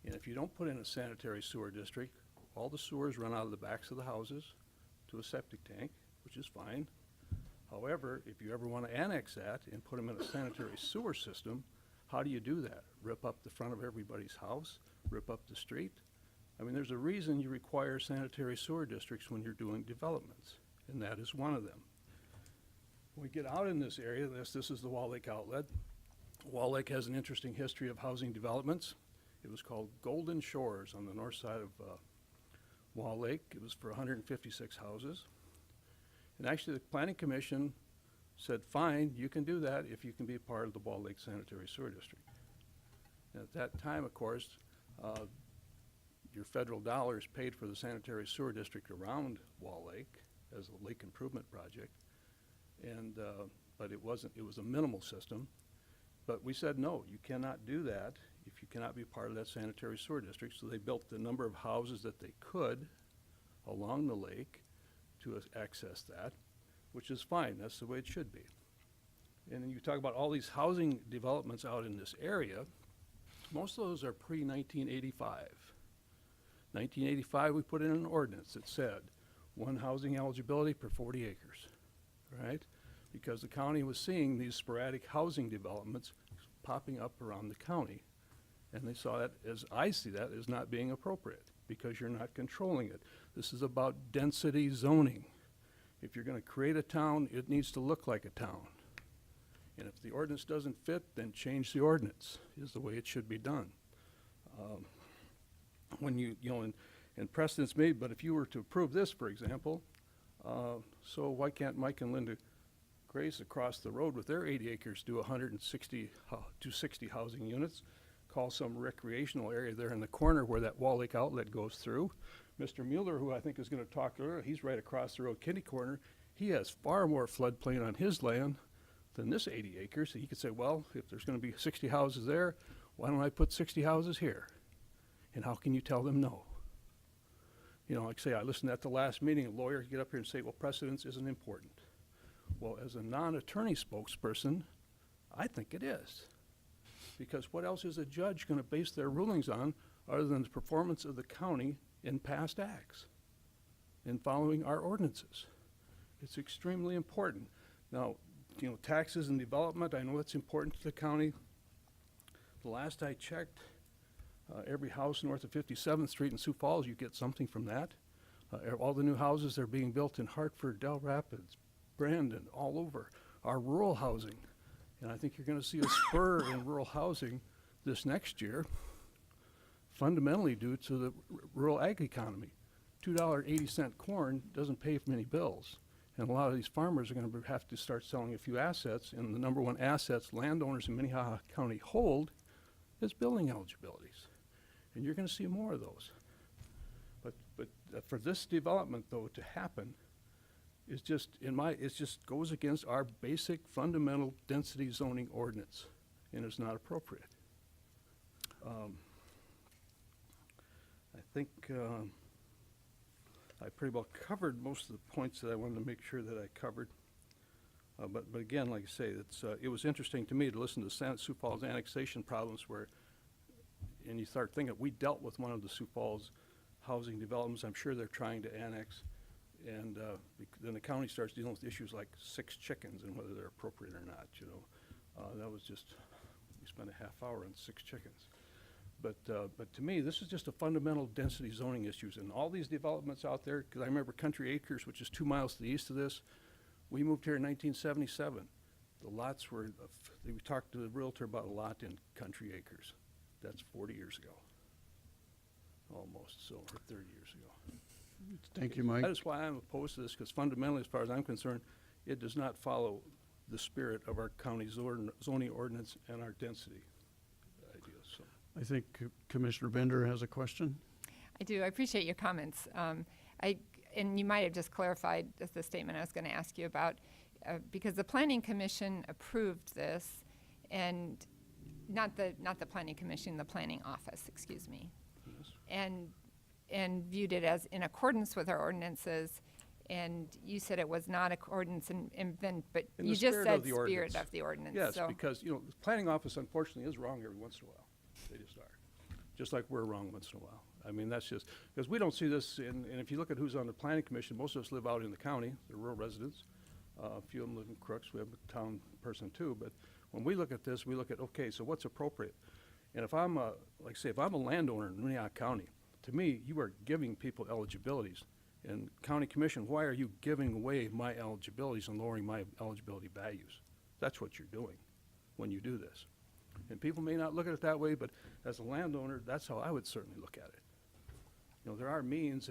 and if you don't put in a sanitary sewer district, all the sewers run out of the backs of the houses to a septic tank, which is fine. However, if you ever want to annex that and put them in a sanitary sewer system, how do you do that? Rip up the front of everybody's house? Rip up the street? I mean, there's a reason you require sanitary sewer districts when you're doing developments, and that is one of them. When we get out in this area, this is the Wall Lake outlet. Wall Lake has an interesting history of housing developments. It was called Golden Shores on the north side of Wall Lake. It was for 156 houses. And actually, the Planning Commission said, fine, you can do that if you can be part of the Wall Lake Sanitary Sewer District. And at that time, of course, your federal dollars paid for the sanitary sewer district around Wall Lake as a lake improvement project. And, but it was a minimal system. But we said, no, you cannot do that if you cannot be part of that sanitary sewer district. So they built the number of houses that they could along the lake to access that, which is fine. That's the way it should be. And then you talk about all these housing developments out in this area. Most of those are pre-1985. 1985, we put in an ordinance that said one housing eligibility per 40 acres, right? Because the county was seeing these sporadic housing developments popping up around the county. And they saw that, as I see that, as not being appropriate because you're not controlling it. This is about density zoning. If you're going to create a town, it needs to look like a town. And if the ordinance doesn't fit, then change the ordinance, is the way it should be done. When and precedent's made, but if you were to approve this, for example, so why can't Mike and Linda Grace across the road with their 80 acres do 160 to 60 housing units, call some recreational area there in the corner where that Wall Lake outlet goes through. Mr. Mueller, who I think is going to talk earlier, he's right across the road, kitty corner. He has far more floodplain on his land than this 80 acres. So he could say, well, if there's going to be 60 houses there, why don't I put 60 houses here? And how can you tell them no? You know, like I say, I listened at the last meeting, a lawyer get up here and say, well, precedence isn't important. Well, as a non-attorney spokesperson, I think it is. Because what else is a judge going to base their rulings on other than the performance of the county in past acts and following our ordinances? It's extremely important. Now, you know, taxes and development, I know that's important to the county. The last I checked, every house north of 57th Street in Sioux Falls, you get something from that. All the new houses that are being built in Hartford, Del Rapids, Brandon, all over, are rural housing. And I think you're going to see a spur in rural housing this next year, fundamentally due to the rural ag economy. $2.80 corn doesn't pay for many bills. And a lot of these farmers are going to have to start selling a few assets, and the number one assets landowners in Minnehaha County hold is building eligibilities. And you're going to see more of those. But for this development, though, to happen, is just, it just goes against our basic fundamental density zoning ordinance. and it's not appropriate. I think I pretty well covered most of the points that I wanted to make sure that I covered. But again, like I say, it was interesting to me to listen to Sioux Falls annexation problems and you start thinking, we dealt with one of the Sioux Falls housing developments. I'm sure they're trying to annex. And then the county starts dealing with issues like 6 chickens and whether they're appropriate or not, you know. That was just, we spent a half hour on 6 chickens. But to me, this is just a fundamental density zoning issues. And all these developments out there, because I remember Country Acres, which is 2 miles to the east of this, we moved here in 1977. The lots were, we talked to the realtor about a lot in Country Acres. That's 40 years ago, almost, so, or 30 years ago. Thank you, Mike. That is why I'm opposed to this, because fundamentally, as far as I'm concerned, it does not follow the spirit of our county zoning ordinance and our density ideas, so. I think Commissioner Bender has a question. I do. I appreciate your comments. And you might have just clarified the statement I was going to ask you about, because the Planning Commission approved this, and not the Planning Commission, the Planning Office, excuse me, Yes. and viewed it as in accordance with our ordinances. And you said it was not accordance, but In you the just spirit said of the ordinance. spirit of the ordinance. Yes, so. because, you know, the planning office unfortunately is wrong every once in a while. They just are. Just like we're wrong once in a while. I mean, that's just, because we don't see this, and if you look at who's on the planning commission, most of us live out in the county, they're rural residents. A few of them live in Crooks, we have a town person too, but when we look at this, we look at, okay, so what's appropriate? And if I'm if I'm a landowner in Minnehaha County, to me, you are giving people eligibilities. And county commission, why are you giving away my eligibilities and lowering my eligibility values? That's what you're doing when you do this. And people may not look at it that way, but as a landowner, that's how I would certainly look at it. You know, there are means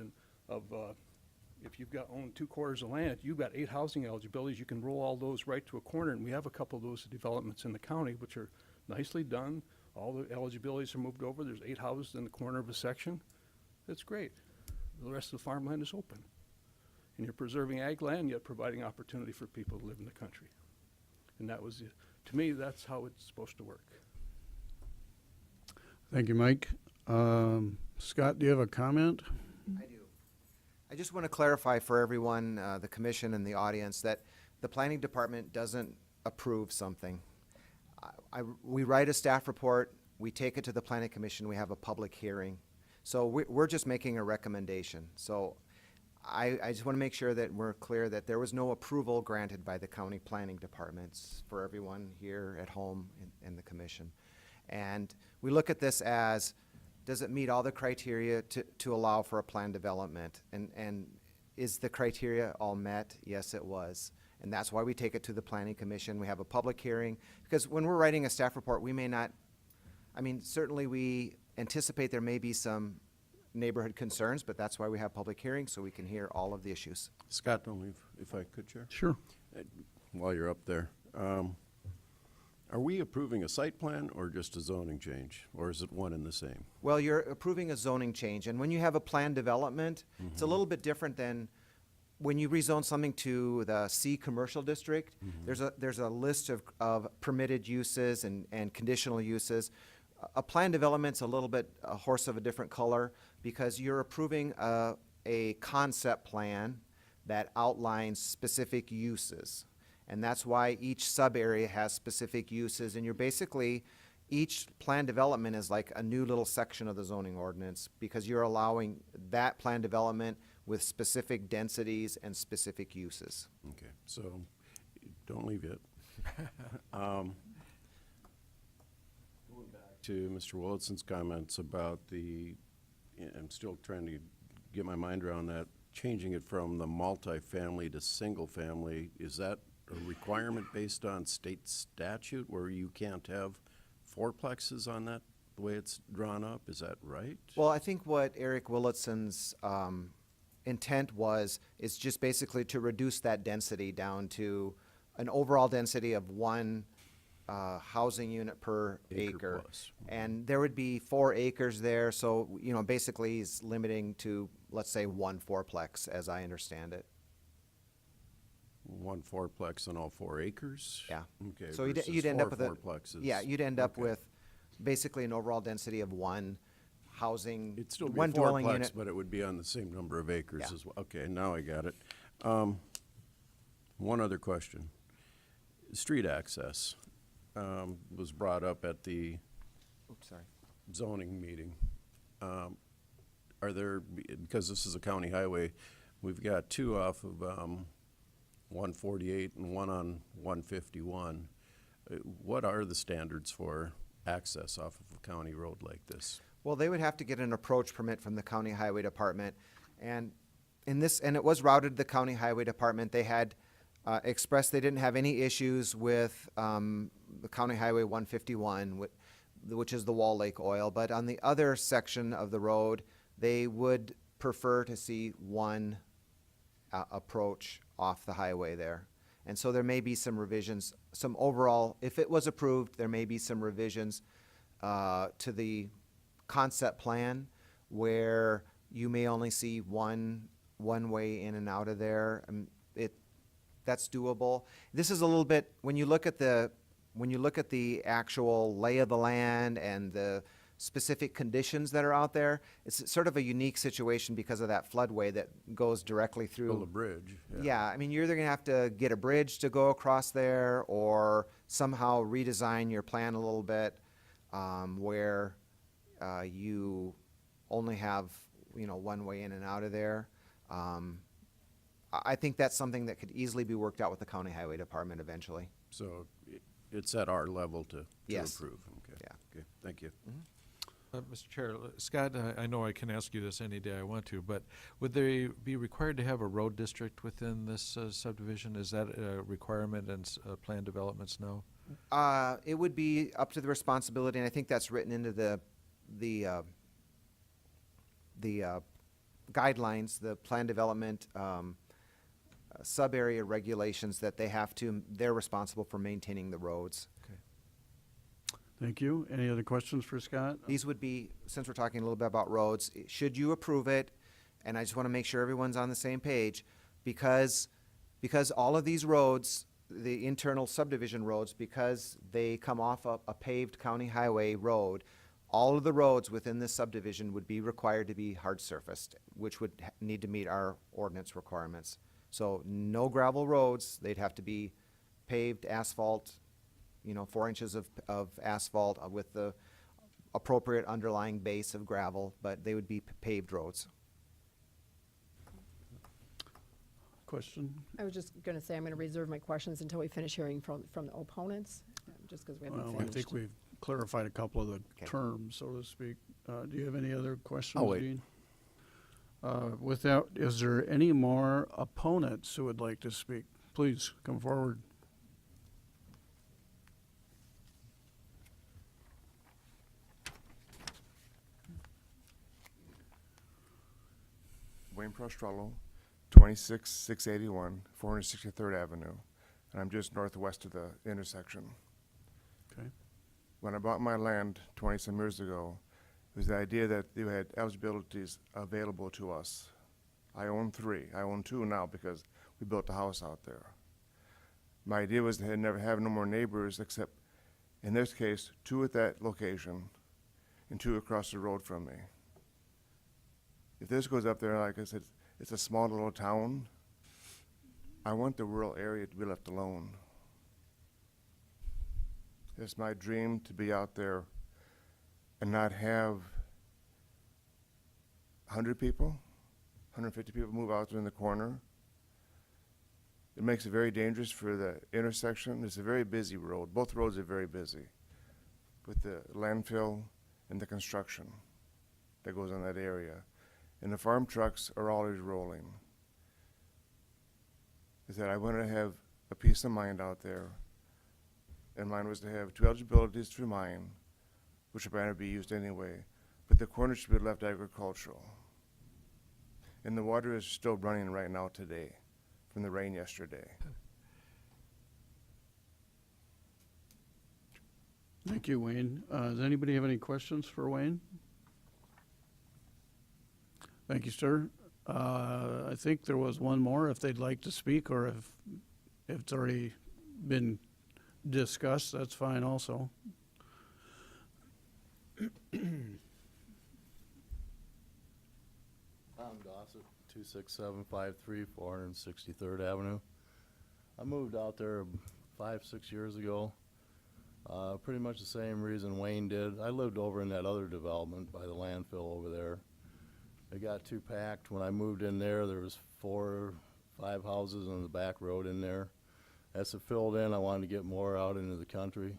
if you've got owned 2/4 of land, you've got 8 housing eligibilities, you can roll all those right to a corner, and we have a couple of those developments in the county which are nicely done. All the eligibilities are moved over. There's 8 houses in the corner of a section. That's great. The rest of the farmland is open. And you're preserving ag land, yet providing opportunity for people to live in the country. And that was, to me, that's how it's supposed to work. Thank you, Mike. Scott, do you have a comment? I do. I just want to clarify for everyone, the commission and the audience, that the planning department doesn't approve something. We write a staff report, we take it to the planning commission, we have a public hearing. So we're just making a recommendation. So I just want to make sure that we're clear that there was no approval granted by the county planning departments for everyone here at home in the commission. And we look at this as, does it meet all the criteria to allow for a planned development? And is the criteria all met? Yes, it was. And that's why we take it to the planning commission. We have a public hearing. Because when we're writing a staff report, we may not, I mean, certainly we anticipate there may be some neighborhood concerns, but that's why we have public hearings, so we can hear all of the issues. Scott, only if I could, Chair? Sure. While you're up there, are we approving a site plan or just a zoning change? Or is it one and the same? Well, you're approving a zoning change, and when you have a planned development, it's a little bit different than when you rezone something to the C commercial district. There's a list of permitted uses and conditional uses. A planned development's a little bit a horse of a different color, because you're approving a concept plan that outlines specific uses. And that's why each sub-area has specific uses, and you're basically, each planned development is like a new little section of the zoning ordinance, because you're allowing that planned development with specific densities and specific uses. Okay, so don't leave yet. Going back to Mr. Willison's comments about I'm still trying to get my mind around that, changing it from the multifamily to single family, is that a requirement based on state statute where you can't have fourplexes on that, the way it's drawn up? Is that right? Well, I think what Eric Willison's intent is just basically to reduce that density down to an overall density of 1 housing unit per acre. Plus. And there would be 4 acres there, so, you know, basically he's limiting to, let's say, 1 fourplex, as I understand it. one fourplex on all 4 acres? Yeah. Okay, So versus you'd end up with 4 a. fourplexes. Yeah, you'd end up Okay. with basically an overall density of one housing, It'd still be a one dwelling fourplex, unit. but it would be on the same number of acres Yeah. as well. Okay, now I got it. One other question. Street access was brought up at the Oops, sorry. zoning meeting. Are there, because this is a county highway, we've got 2 off of 148 and 1 on 151. What are the standards for access off of a county road like this? Well, they would have to get an approach permit from the county highway department. And it was routed to the county highway department. They had expressed they didn't have any issues with the county highway 151, which is the Wall Lake oil. But on the other section of the road, they would prefer to see one approach off the highway there. And so there may be some revisions, some overall, if it was approved, there may be some revisions to the concept plan where you may only see one way in and out of there. That's doable. This is a little bit, when you look at the actual lay of the land and the specific conditions that are out there, it's sort of a unique situation because of that floodway that goes directly through. Build a bridge. Yeah, I mean, you're either gonna have to get a bridge to go across there or somehow redesign your plan a little bit, where, you only have, one way in and out of there. I think that's something that could easily be worked out with the county highway department eventually. So it's at our level to Yes. approve. Okay. Yeah. Okay, thank you. Mr. Chair, Scott, I know I can ask you this any day I want to, but would they be required to have a road district within this subdivision? Is that a requirement in plan developments now? It would be up to the responsibility, and I think that's written into the guidelines, the plan development, sub-area regulations that they're responsible for maintaining the roads. Thank you. Any other questions for Scott? These would be, since we're talking a little bit about roads, should you approve it, and I just want to make sure everyone's on the same page, because all of these roads, the internal subdivision roads, because they come off a paved county highway road, all of the roads within this subdivision would be required to be hard surfaced, which would need to meet our ordinance requirements. So no gravel roads, they'd have to be paved asphalt, 4 inches of asphalt with the appropriate underlying base of gravel, but they would be paved roads. Question? I was just gonna say, I'm gonna reserve my questions until we finish hearing from the opponents, just because we haven't Well, I finished. think we've clarified a couple of the Okay. terms, so to speak. Do you have any other questions, I'll wait. Dean? Without, is there any more opponents who would like to speak? Please, come forward. Wayne Prostrello, 26681, 463rd Avenue, and I'm just northwest of the intersection. Okay. When I bought my land 20-some years ago, it was the idea that you had eligibilities available to us. I own 3. I own 2 now because we built a house out there. My idea was to never have no more neighbors except, in this case, 2 at that location and 2 across the road from me. If this goes up there, like I said, it's a small little town. I want the rural area to be left alone. It's my dream to be out there and not have 100 people, 150 people move out there in the corner. It makes it very dangerous for the intersection. It's a very busy road. Both roads are very busy with the landfill and the construction that goes on that area. And the farm trucks are always rolling. Is that I wanted to have a peace of mind out there, and mine was to have 2 eligibilities for mine, which are going to be used anyway, but the corner should be left agricultural. And the water is still running right now today from the rain yesterday. Thank you, Wayne. Does anybody have any questions for Wayne? Thank you, sir. I think there was one more if they'd like to speak, or if if it's already been discussed, that's fine also. Tom Gossett, 26753 463rd Avenue. I moved out there 5-6 years ago. Pretty much the same reason Wayne did. I lived over in that other development by the landfill over there. It got too packed. When I moved in there was 4 or 5 houses on the back road in there. As it filled in, I wanted to get more out into the country.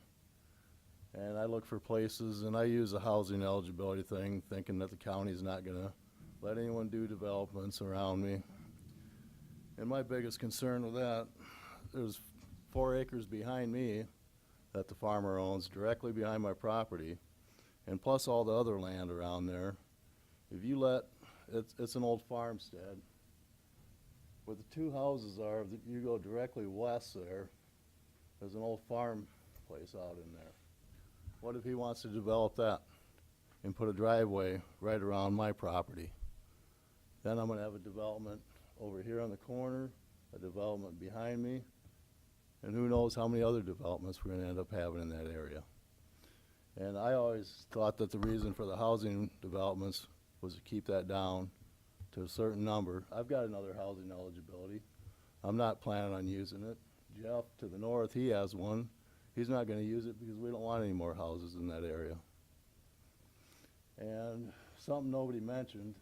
And I looked for places, and I used the housing eligibility thing, thinking that the county's not gonna let anyone do developments around me. And my biggest concern with that, there's 4 acres behind me that the farmer owns directly behind my property, and plus all the other land around there. If you let, it's an old farmstead. Where the 2 houses are, you go directly west there's an old farm place out in there. What if he wants to develop that and put a driveway right around my property? Then I'm gonna have a development over here on the corner, a development behind me, and who knows how many other developments we're gonna end up having in that area. And I always thought that the reason for the housing developments was to keep that down to a certain number. I've got another housing eligibility. I'm not planning on using it. Jeff to the north, he has one. He's not gonna use it because we don't want any more houses in that area. And something nobody mentioned,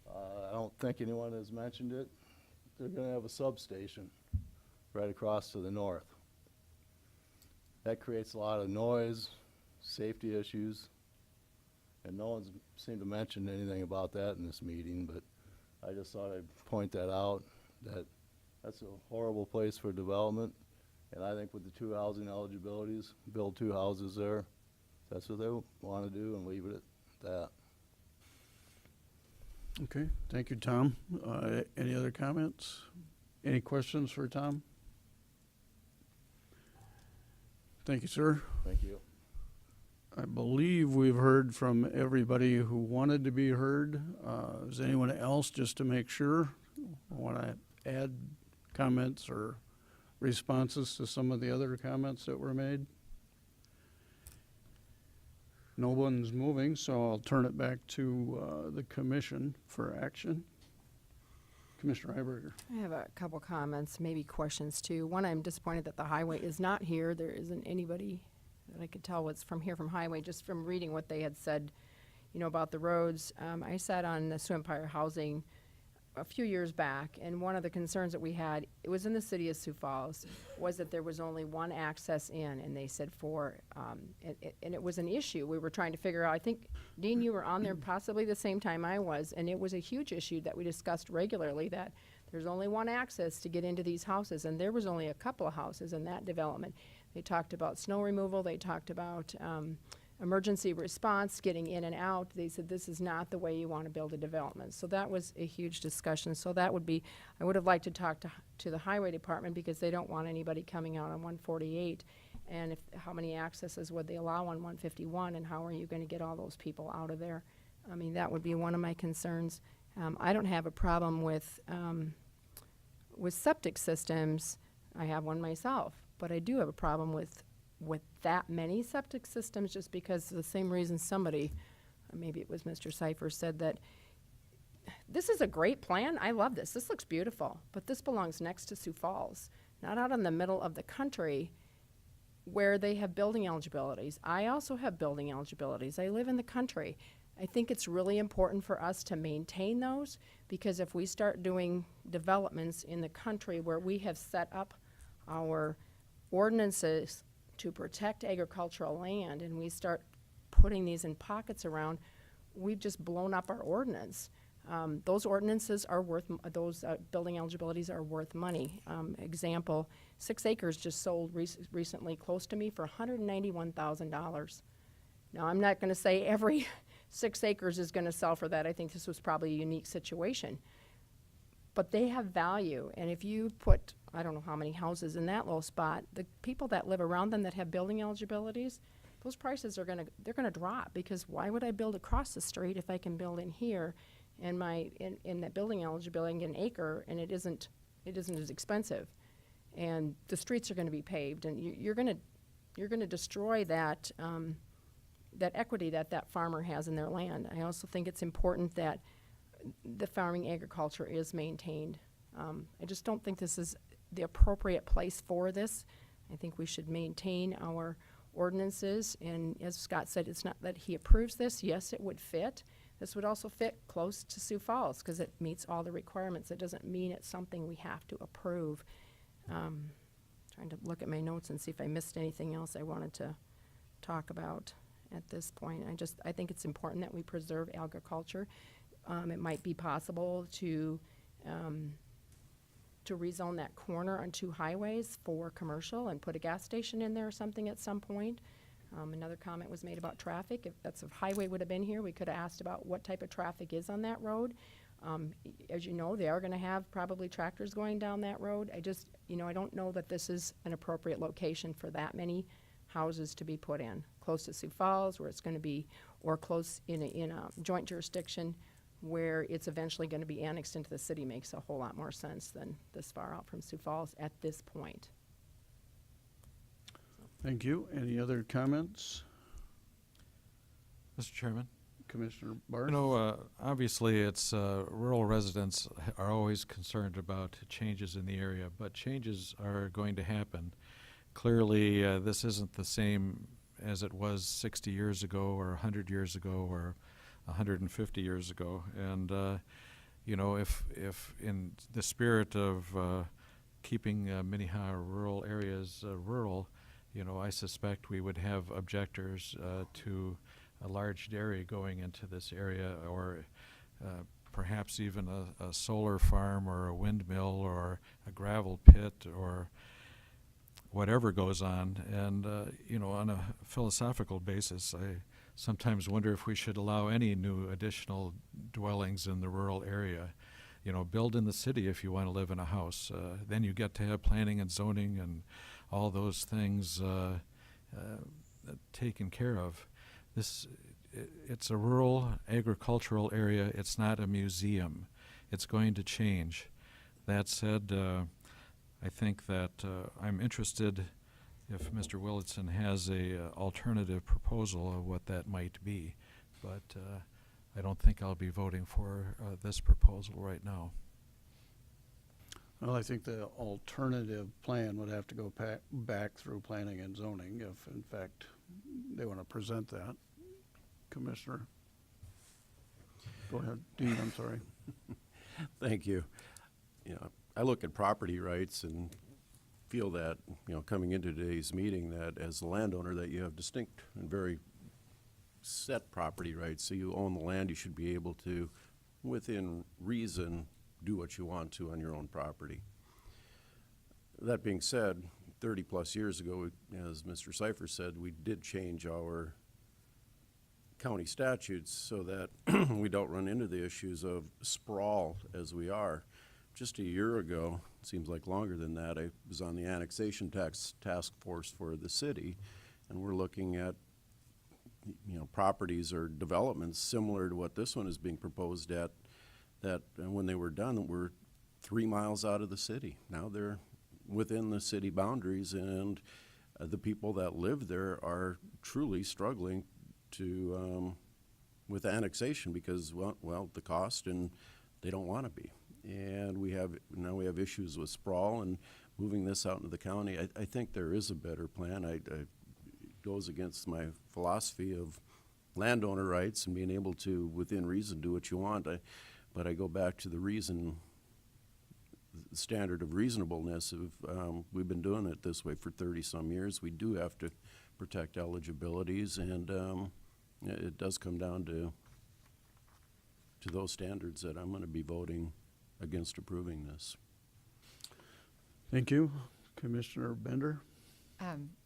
I don't think anyone has mentioned it, they're gonna have a substation right across to the north. That creates a lot of noise, safety issues, and no one's seemed to mention anything about that in this meeting, but I just thought I'd point that out, that that's a horrible place for development. And I think with the 2 housing eligibilities, build 2 houses there, that's what they want to do, and leave it at that. Okay, thank you, Tom. Any other comments? Any questions for Tom? Thank you, sir. Thank you. I believe we've heard from everybody who wanted to be heard. Is anyone else, just to make sure, want to add comments or responses to some of the other comments that were made? No one's moving, so I'll turn it back to the commission for action. Commissioner Heiberger. I have a couple comments, maybe questions too. One, I'm disappointed that the highway is not here. There isn't anybody that I could tell was from here from highway, just from reading what they had said, you know, about the roads. I sat on the Sioux Empire Housing a few years back, and one of the concerns that we had, it was in the city of Sioux Falls, was that there was only one access in, and they said and it was an issue. We were trying to figure out, I think, Dean, you were on there possibly the same time I was, and it was a huge issue that we discussed regularly, that there's only one access to get into these houses, and there was only a couple of houses in that development. They talked about snow removal, they talked about emergency response, getting in and out. They said this is not the way you want to build a development. So that was a huge discussion. So that would be, I would have liked to talk to the highway department, because they don't want anybody coming out on 148. And how many accesses would they allow on 151, and how are you going to get all those people out of there? I mean, that would be one of my concerns. I don't have a problem with septic systems. I have one myself, but I do have a problem with that many septic systems, just because of the same reason somebody, maybe it was Mr. Cipher, said that this is a great plan. I love this. This looks beautiful, but this belongs next to Sioux Falls, not out in the middle of the country where they have building eligibilities. I also have building eligibilities. I live in the country. I think it's really important for us to maintain those, because if we start doing developments in the country where we have set up our ordinances to protect agricultural land, and we start putting these in pockets around, we've just blown up our ordinance. Those ordinances are worth, those building eligibilities are worth money. Example, 6 acres just sold recently close to me for $191,000. Now, I'm not gonna say every 6 acres is gonna sell for that. I think this was probably a unique situation. But they have value, and if you put, I don't know how many houses in that little spot, the people that live around them that have building eligibilities, those prices are they're gonna drop, because why would I build across the street if I can build in here, and in that building eligibility, I can get an acre, and it isn't as expensive. and the streets are going to be paved, and you're going to destroy that that equity that farmer has in their land. I also think it's important that the farming agriculture is maintained. I just don't think this is the appropriate place for this. I think we should maintain our ordinances, and as Scott said, it's not that he approves this. Yes, it would fit. This would also fit close to Sioux Falls because it meets all the requirements. It doesn't mean it's something we have to approve. Trying to look at my notes and see if I missed anything else I wanted to talk about at this point. I think it's important that we preserve agriculture. It might be possible to rezone that corner on 2 highways for commercial and put a gas station in there or something at some point. Another comment was made about traffic. If that's a highway would have been here, we could have asked about what type of traffic is on that road. As you know, they are going to have probably tractors going down that road. I don't know that this is an appropriate location for that many houses to be put in. Close to Sioux Falls, where it's going to be, or close in a joint jurisdiction where it's eventually going to be annexed into the city makes a whole lot more sense than this far out from Sioux Falls at this point. Thank you. Any other comments? Mr. Chairman? Commissioner Barth? You know, obviously, it's rural residents are always concerned about changes in the area, but changes are going to happen. Clearly, this isn't the same as it was 60 years ago or 100 years ago or 150 years ago. And, you know, if in the spirit of keeping Minnehaha rural areas rural, you know, I suspect we would have objectors to a large dairy going into this area, or perhaps even a solar farm or a windmill or a gravel pit or whatever goes on. And, you know, on a philosophical basis, I sometimes wonder if we should allow any new additional dwellings in the rural area. You know, build in the city if you want to live in a house. Then you get to have planning and zoning and all those things taken care of. It's a rural agricultural area. It's not a museum. It's going to change. That said, I think that I'm interested if Mr. Willitson has a alternative proposal of what that might be, but I don't think I'll be voting for this proposal right now. Well, I think the alternative plan would have to go back through planning and zoning if, in fact, they want to present that. Commissioner? Go ahead. Dean, I'm sorry. Thank you. You know, I look at property rights and feel that, you know, coming into today's meeting, that as a landowner that you have distinct and very set property rights. So you own the land, you should be able to, within reason, do what you want to on your own property. That being said, 30 plus years ago, as Mr. Cipher said, we did change our county statutes so that we don't run into the issues of sprawl as we are. Just a year ago, it seems like longer than that, I was on the annexation task force for the city, and we're looking at, you know, properties or developments similar to what this one is being proposed at, that when they were done were 3 miles out of the city. Now they're within the city boundaries, and the people that live there are truly struggling to with annexation because, well, the cost, and they don't want to be. And now we have issues with sprawl and moving this out into the county. I think there is a better plan. It goes against my philosophy of landowner rights and being able to, within reason, do what you want. But I go back to the standard of reasonableness of, we've been doing it this way for 30-some years. We do have to protect eligibilities, and it does come down to those standards that I'm going to be voting against approving this. Thank you. Commissioner Bender?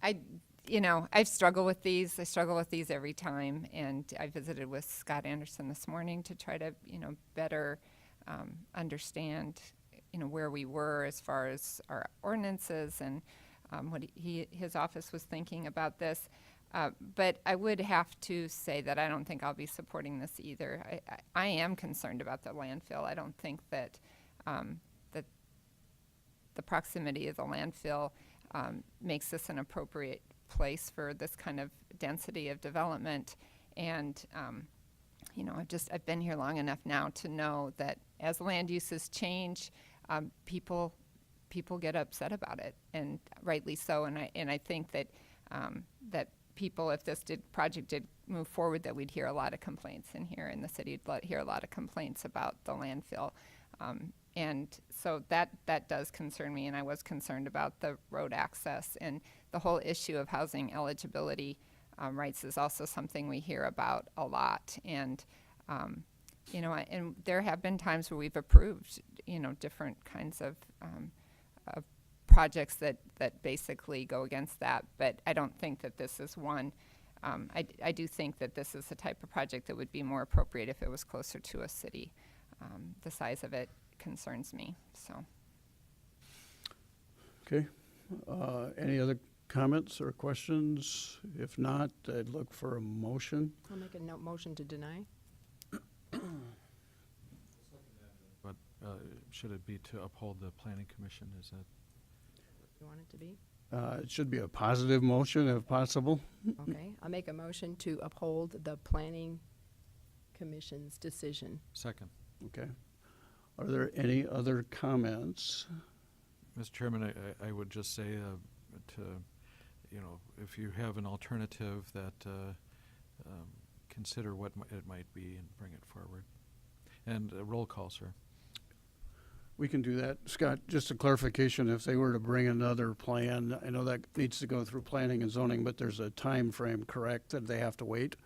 I've struggled with these. I struggle with these every time, and I visited with Scott Anderson this morning to try to, better understand, where we were as far as our ordinances and what his office was thinking about this. But I would have to say that I don't think I'll be supporting this either. I am concerned about the landfill. I don't think that the proximity of the landfill makes this an appropriate place for this kind of density of development. And, you know, I've been here long enough now to know that as land uses change, people get upset about it, and rightly so. And I think that that people, if this project did move forward, that we'd hear a lot of complaints in here, and the city would hear a lot of complaints about the landfill. And so that does concern me, and I was concerned about the road access, and the whole issue of housing eligibility rights is also something we hear about a lot. And you know, and there have been times where we've approved, you know, different kinds of projects that basically go against that, but I don't think that this is one. I do think that this is the type of project that would be more appropriate if it was closer to a city. The size of it concerns me, so. Okay. Any other comments or questions? If not, I'd look for a motion. I'll make a motion to deny. But should it be to uphold the planning commission? Is that? You want it to be? It should be a positive motion if possible. Okay, I'll make a motion to uphold the planning commission's decision. Second. Okay. Are there any other comments? Mr. Chairman, I would just say to, you know, if you have an alternative that consider what it might be and bring it forward. And a roll call, sir. We can do that. Scott, just a clarification, if they were to bring another plan, I know that needs to go through planning and zoning, but there's a time frame, correct, that they have to wait?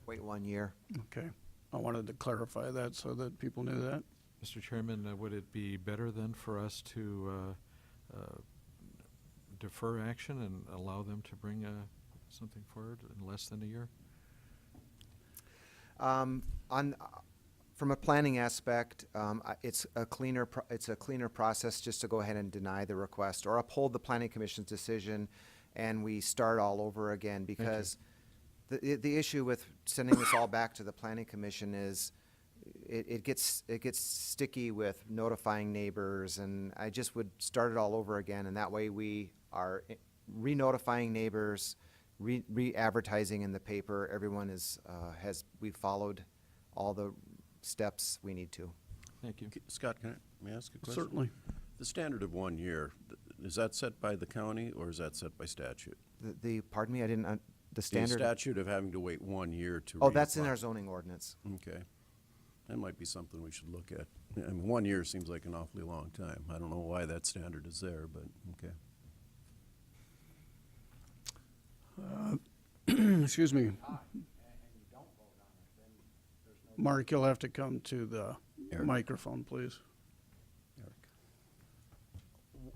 Wait 1 year. Okay. I wanted to clarify that so that people knew that. Mr. Chairman, would it be better then for us to defer action and allow them to bring something forward in less than a year? From a planning aspect, it's a cleaner process just to go ahead and deny the request or uphold the planning commission's decision, and we start all over again, because the issue with sending this all back to the planning commission is it gets sticky with notifying neighbors, and I just would start it all over again, and that way we are re-notifying neighbors, re-advertising in the paper. Everyone we followed all the steps we need to. Thank you. Scott, may I ask a question? Certainly. The standard of 1 year, is that set by the county or is that set by statute? Pardon me, I didn't, the standard? The statute of having to wait 1 year to Oh, that's in reapply. our zoning ordinance. Okay. That might be something we should look at. I mean, 1 year seems like an awfully long time. I don't know why that standard is there, but okay. Excuse me. Mark, you'll have to come to the Eric. microphone, please.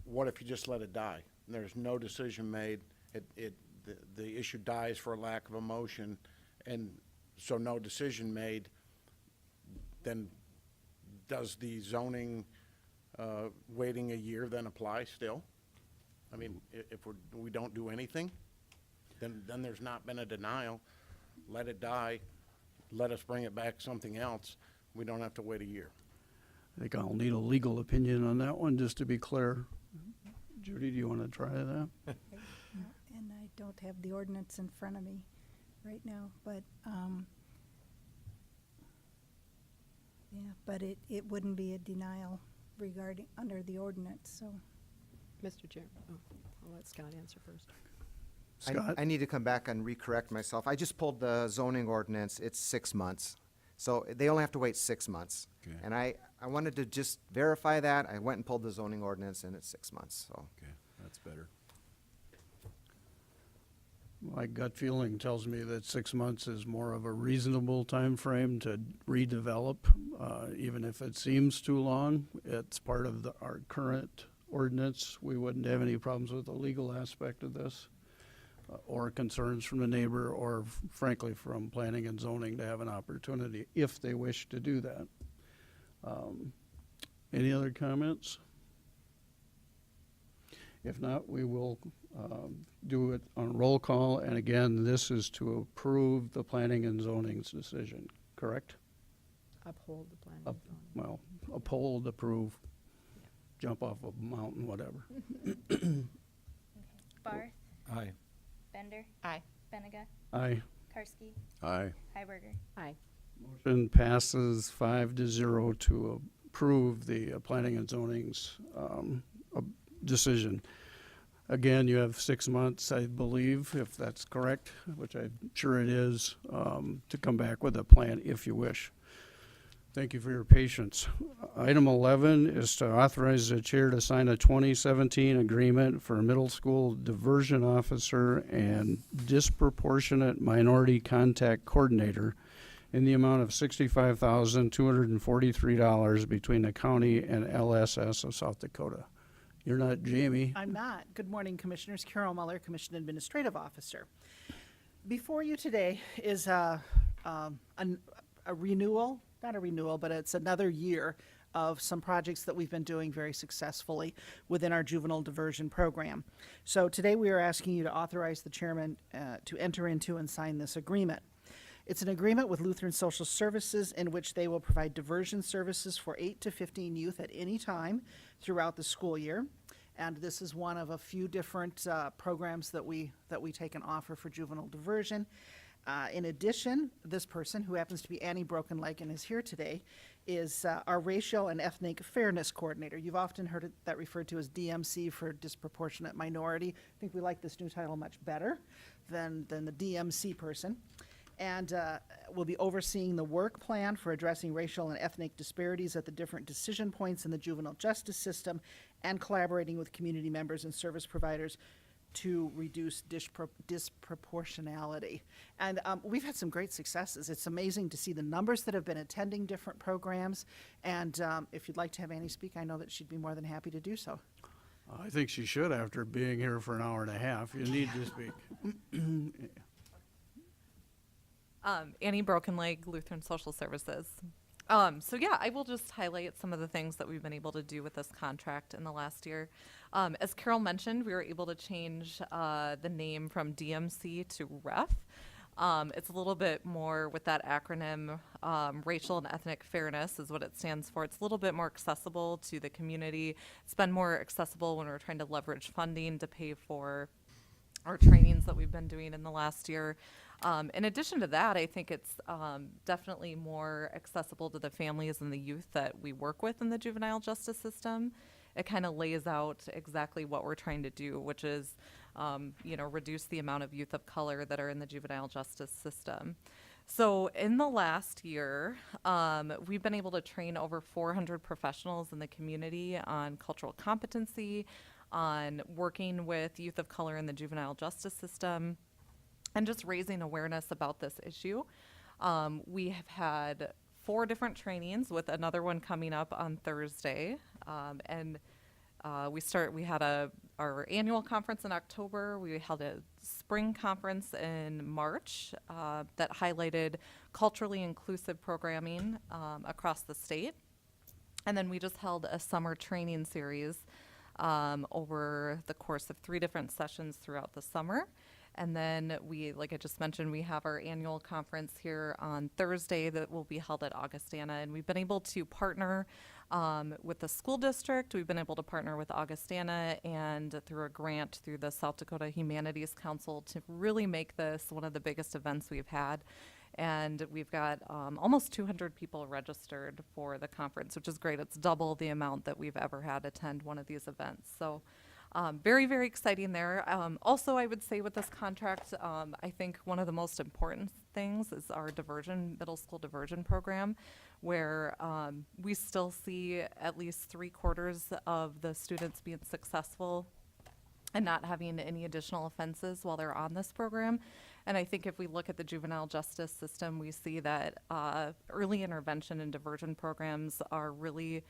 What if you just let it die? And there's no decision made, the issue dies for lack of a motion, and so no decision made, then does the zoning, waiting a year then apply still? I mean, if we don't do anything, then there's not been a denial. Let it die, let us bring it back something else. We don't have to wait a year. I think I'll need a legal opinion on that one, just to be clear. Judy, do you want to try that? And I don't have the ordinance in front of me right now, but, yeah, but it wouldn't be a denial under the ordinance, so. Mr. Chair, I'll let Scott answer first. Scott? I need to come back and re-correct myself. I just pulled the zoning ordinance. It's 6 months. So they only have to wait 6 months. Okay. And I wanted to just verify that. I went and pulled the zoning ordinance, and it's 6 months, so. Okay, that's better. My gut feeling tells me that 6 months is more of a reasonable time frame to redevelop, even if it seems too long. It's part of our current ordinance. We wouldn't have any problems with the legal aspect of this, or concerns from the neighbor, or frankly from planning and zoning to have an opportunity if they wish to do that. Any other comments? If not, we will do it on roll call, and again, this is to approve the planning and zoning's decision, correct? Uphold the plan. Up- well, uphold, approve, jump off a mountain, whatever. Barth, Aye. Bender, Aye. Benega, Aye. Karski, Aye. Hiberger. Aye. Motion passes 5-0 to approve the planning and zoning's decision. Again, you have 6 months, I believe, if that's correct, which I'm sure it is, to come back with a plan if you wish. Thank you for your patience. Item 11 is to authorize the chair to sign a 2017 agreement for middle school diversion officer and disproportionate minority contact coordinator in the amount of $65,243 between the county and LSS of South Dakota. You're not Jamie. I'm not. Good morning, Commissioners. Carol Muller, Commission Administrative Officer. Before you today is a renewal, not a renewal, but it's another year of some projects that we've been doing very successfully within our juvenile diversion program. So today we are asking you to authorize the chairman to enter into and sign this agreement. It's an agreement with Lutheran Social Services in which they will provide diversion services for 8 to 15 youth at any time throughout the school year. And this is one of a few different programs that we take and offer for juvenile diversion. In addition, this person, who happens to be Annie Brokenleg and is here today, is our Racial and Ethnic Fairness Coordinator. You've often heard that referred to as DMC for Disproportionate Minority. I think we like this new title much better than the DMC person. And will be overseeing the work plan for addressing racial and ethnic disparities at the different decision points in the juvenile justice system and collaborating with community members and service providers to reduce disproportionality. And we've had some great successes. It's amazing to see the numbers that have been attending different programs. And if you'd like to have Annie speak, I know that she'd be more than happy to do so. I think she should after being here for an hour and a half. You need to speak. Annie Brokenleg, Lutheran Social Services. So yeah, I will just highlight some of the things that we've been able to do with this contract in the last year. As Carol mentioned, we were able to change the name from DMC to REF. It's a little bit more with that acronym, Racial and Ethnic Fairness is what it stands for. It's a little bit more accessible to the community. It's been more accessible when we're trying to leverage funding to pay for our trainings that we've been doing in the last year. In addition to that, I think it's definitely more accessible to the families and the youth that we work with in the juvenile justice system. It kind of lays out exactly what we're trying to do, which is, reduce the amount of youth of color that are in the juvenile justice system. So in the last year, we've been able to train over 400 professionals in the community on cultural competency, on working with youth of color in the juvenile justice system, and just raising awareness about this issue. We have had 4 different trainings with another one coming up on Thursday. We had our annual conference in October. We held a spring conference in March that highlighted culturally inclusive programming across the state. And then we just held a summer training series over the course of 3 different sessions throughout the summer. And then like I just mentioned, we have our annual conference here on Thursday that will be held at Augustana. And we've been able to partner with the school district. We've been able to partner with Augustana and through a grant through the South Dakota Humanities Council to really make this one of the biggest events we've had. And we've got almost 200 people registered for the conference, which is great. It's double the amount that we've ever had attend one of these events. So very, very exciting there. Also, I would say with this contract, I think one of the most important things is our middle school diversion program, where we still see at least 3/4 of the students being successful and not having any additional offenses while they're on this program. And I think if we look at the juvenile justice system, we see that early intervention and diversion programs are really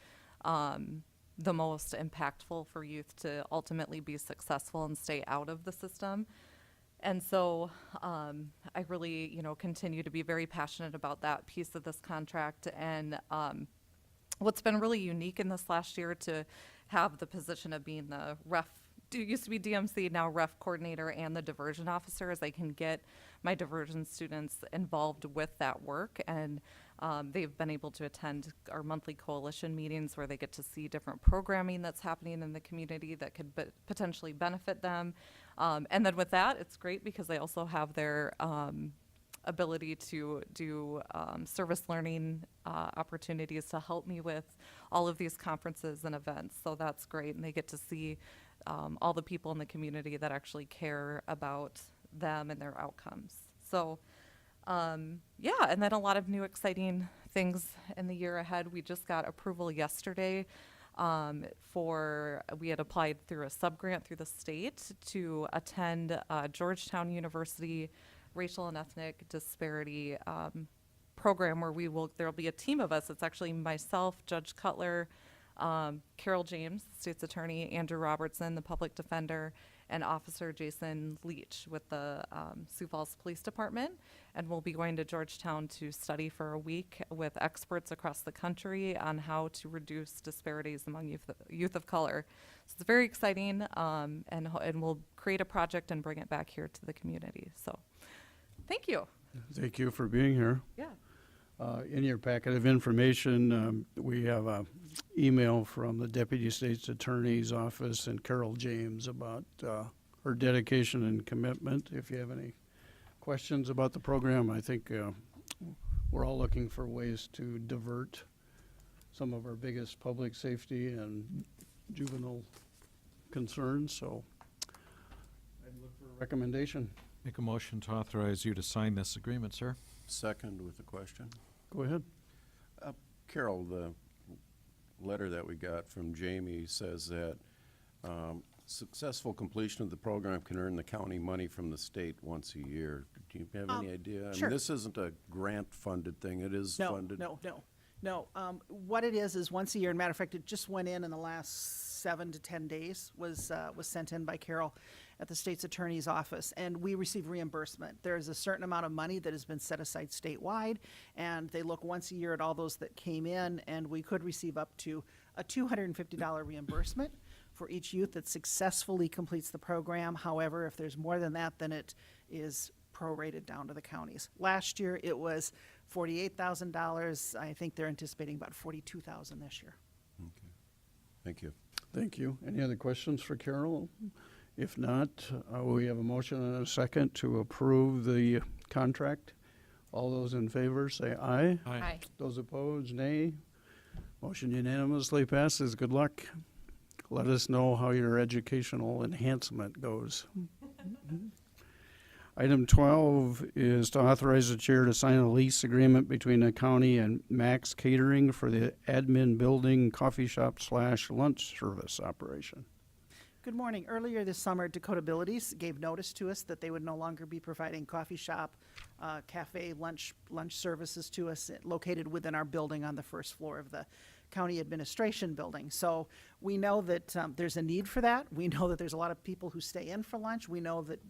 the most impactful for youth to ultimately be successful and stay out of the system. And so I really, continue to be very passionate about that piece of this contract. And what's been really unique in this last year to have the position of being the REF, it used to be DMC, now REF coordinator and the diversion officer, is I can get my diversion students involved with that work, and they've been able to attend our monthly coalition meetings where they get to see different programming that's happening in the community that could potentially benefit them. And then with that, it's great because they also have their ability to do service learning opportunities to help me with all of these conferences and events. So that's great. And they get to see all the people in the community that actually care about them and their outcomes. So yeah, and then a lot of new exciting things in the year ahead. We just got approval yesterday we had applied through a subgrant through the state to attend Georgetown University Racial and Ethnic Disparity program where there'll be a team of us. It's actually myself, Judge Cutler, Carol James, State's Attorney, Andrew Robertson, the Public Defender, and Officer Jason Leach with the Sioux Falls Police Department. And we'll be going to Georgetown to study for a week with experts across the country on how to reduce disparities among youth of color. So it's very exciting, and we'll create a project and bring it back here to the community. So thank you. Thank you for being here. Yeah. In your packet of information, we have an email from the Deputy State's Attorney's Office and Carol James about her dedication and commitment. If you have any questions about the program, I think we're all looking for ways to divert some of our biggest public safety and juvenile concerns. So I'd look for a recommendation. Make a motion to authorize you to sign this agreement, sir. Second with a question. Go ahead. Carol, the letter that we got from Jamie says that successful completion of the program can earn the county money from the state once a year. Do you have any idea? Sure. I mean, this isn't a grant-funded thing. It is funded. No. What it is once a year. Matter of fact, it just went in the last 7 to 10 days. Was sent in by Carol at the state's attorney's office, and we receive reimbursement. There is a certain amount of money that has been set aside statewide, and they look once a year at all those that came in, and we could receive up to a $250 reimbursement for each youth that successfully completes the program. However, if there's more than that, then it is prorated down to the counties. Last year, it was $48,000. I think they're anticipating about $42,000 this year. Okay. Thank you. Thank you. Any other questions for Carol? If not, we have a motion and a second to approve the contract. All those in favor say aye. Aye. Those opposed, nay. Motion unanimously passes. Good luck. Let us know how your educational enhancement goes. Item 12 is to authorize the chair to sign a lease agreement between the county and Max Catering for the admin building coffee shop / lunch service operation. Good morning. Earlier this summer, Dakota Abilities gave notice to us that they would no longer be providing coffee shop, cafe, lunch services to us located within our building on the first floor of the county administration building. So we know that there's a need for that. We know that there's a lot of people who stay in for lunch. We know that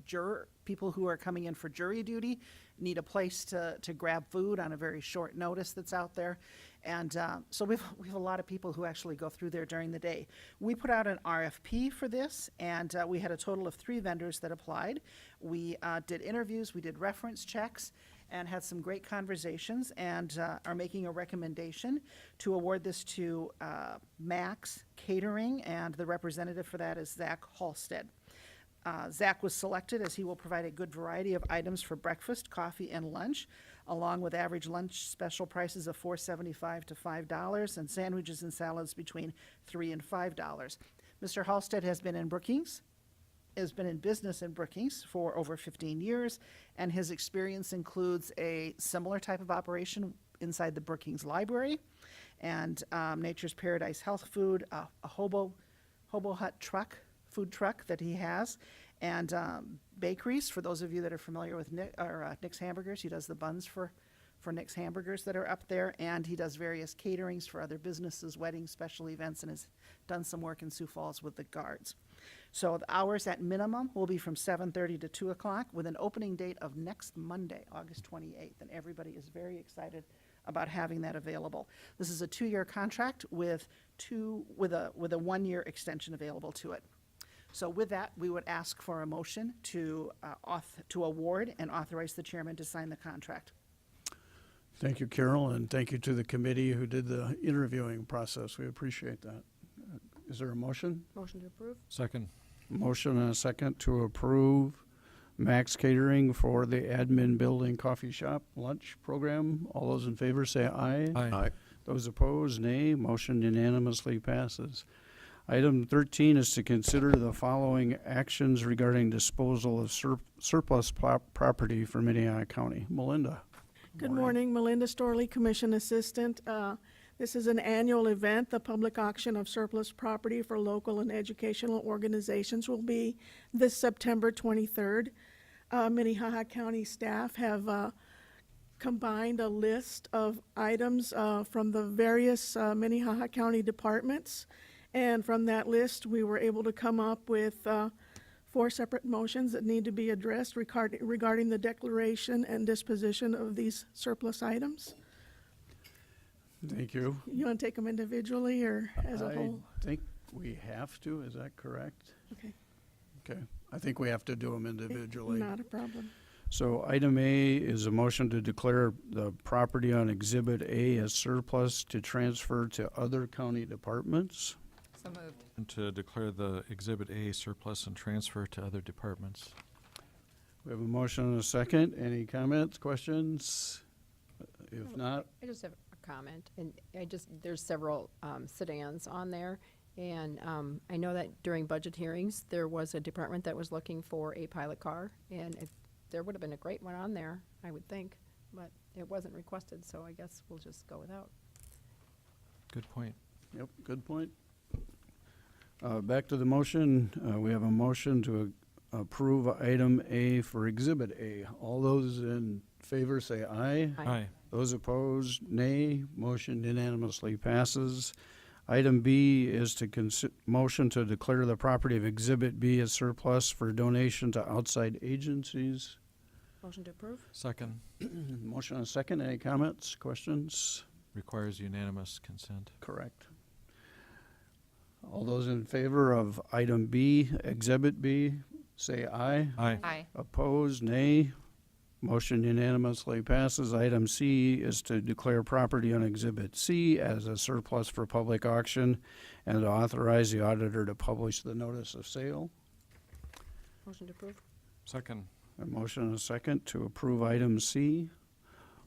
people who are coming in for jury duty need a place to grab food on a very short notice that's out there. And so we have a lot of people who actually go through there during the day. We put out an RFP for this, and we had a total of 3 vendors that applied. We did interviews, we did reference checks, and had some great conversations, and are making a recommendation to award this to Max Catering, and the representative for that is Zach Halstead. Zach was selected as he will provide a good variety of items for breakfast, coffee, and lunch, along with average lunch special prices of $4.75 to $5, and sandwiches and salads between $3 and $5. Mr. Halstead has been in business in Brookings for over 15 years, and his experience includes a similar type of operation inside the Brookings Library, and Nature's Paradise Health Food, a Hobo Hut food truck that he has, and bakeries. For those of you that are familiar with Nick's Hamburgers, he does the buns for Nick's Hamburgers that are up there, and he does various caterings for other businesses, weddings, special events, and has done some work in Sioux Falls with the guards. So the hours at minimum will be from 7:30 to 2 o'clock with an opening date of next Monday, August 28th, and everybody is very excited about having that available. This is a 2-year contract with a 1-year extension available to it. So with that, we would ask for a motion to award and authorize the chairman to sign the contract. Thank you, Carol, and thank you to the committee who did the interviewing process. We appreciate that. Is there a motion? Motion to approve? Second. Motion and a second to approve Max Catering for the admin building coffee shop lunch program. All those in favor say aye. Aye. Those opposed, nay. Motion unanimously passes. Item 13 is to consider the following actions regarding disposal of surplus property for Minnehaha County. Melinda. Good morning, Melinda Storley, Commission Assistant. This is an annual event. The public auction of surplus property for local and educational organizations will be this September 23rd. Minnehaha County staff have combined a list of items from the various Minnehaha County departments. And from that list, we were able to come up with 4 separate motions that need to be addressed regarding the declaration and disposition of these surplus items. Thank you. You want to take them individually or as a whole? I think we have to, is that correct? Okay. Okay, I think we have to do them individually. Not a problem. So item A is a motion to declare the property on Exhibit A as surplus to transfer to other county departments. So moved. And to declare the Exhibit A surplus and transfer to other departments. We have a motion and a second. Any comments, questions? If not, I just have a comment, and there's several sedans on there, and I know that during budget hearings, there was a department that was looking for a pilot car, and there would have been a great one on there, I would think, but it wasn't requested, so I guess we'll just go without. Good point. yep, good point. Back to the motion. We have a motion to approve item A for Exhibit A. All those in favor say aye. Aye. Those opposed, nay. Motion unanimously passes. Item B is to motion to declare the property of Exhibit B as surplus for donation to outside agencies. Motion to approve? Second. Motion and a second. Any comments, questions? Requires unanimous consent. Correct. All those in favor of item B, Exhibit B, say aye. Aye. Aye. Opposed, nay. Motion unanimously passes. Item C is to declare property on Exhibit C as a surplus for public auction and to authorize the auditor to publish the notice of sale. Motion to approve? Second. A motion and a second to approve item C.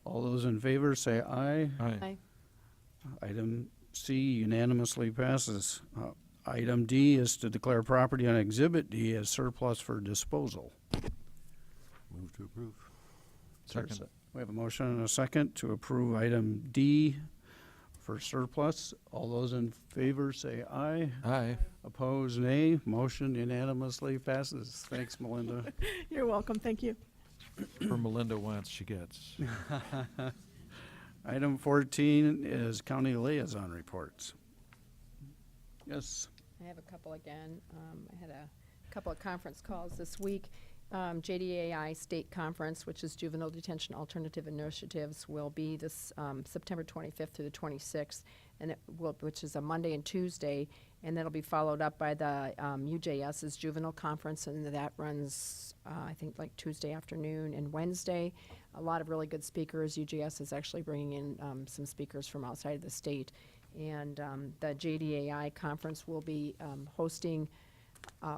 All those in favor say aye. Aye. Item C unanimously passes. Item D is to declare property on Exhibit D as surplus for disposal. Move to approve. Second. We have a motion and a second to approve item D for surplus. All those in favor say aye. Aye. Opposed, nay. Motion unanimously passes. Thanks, Melinda. You're welcome. Thank you. For Melinda once, she gets. Item 14 is county liaison reports. Yes. I have a couple again. I had a couple of conference calls this week. JDAI State Conference, which is Juvenile Detention Alternative Initiatives, will be this September 25th through the 26th, and which is a Monday and Tuesday, and that'll be followed up by the UJS's Juvenile Conference, and that runs, I think, like Tuesday afternoon and Wednesday. A lot of really good speakers. UJS is actually bringing in some speakers from outside of the state, and the JDAI Conference will be hosting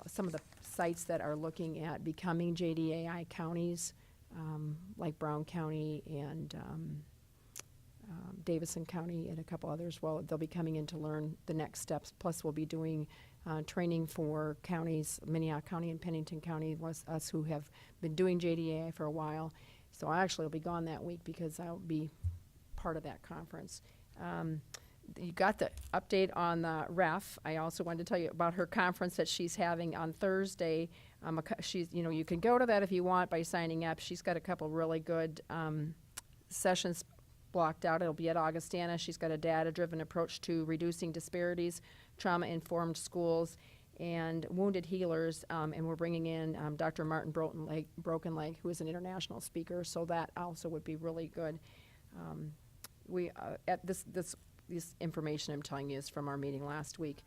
some of the sites that are looking at becoming JDAI counties, like Brown County and Davison County and a couple others. Well, they'll be coming in to learn the next steps. Plus, we'll be doing training for counties, Minnehaha County and Pennington County, us who have been doing JDAI for a while. So I actually will be gone that week because I'll be part of that conference. You got the update on the ref. I also wanted to tell you about her conference that she's having on Thursday. She's, you can go to that if you want by signing up. She's got a couple really good sessions blocked out. It'll be at Augustana. She's got a data-driven approach to reducing disparities, trauma-informed schools, and wounded healers. And we're bringing in Dr. Martin Broken Leg, who is an international speaker. So that also would be really good. This information I'm telling you is from our meeting last week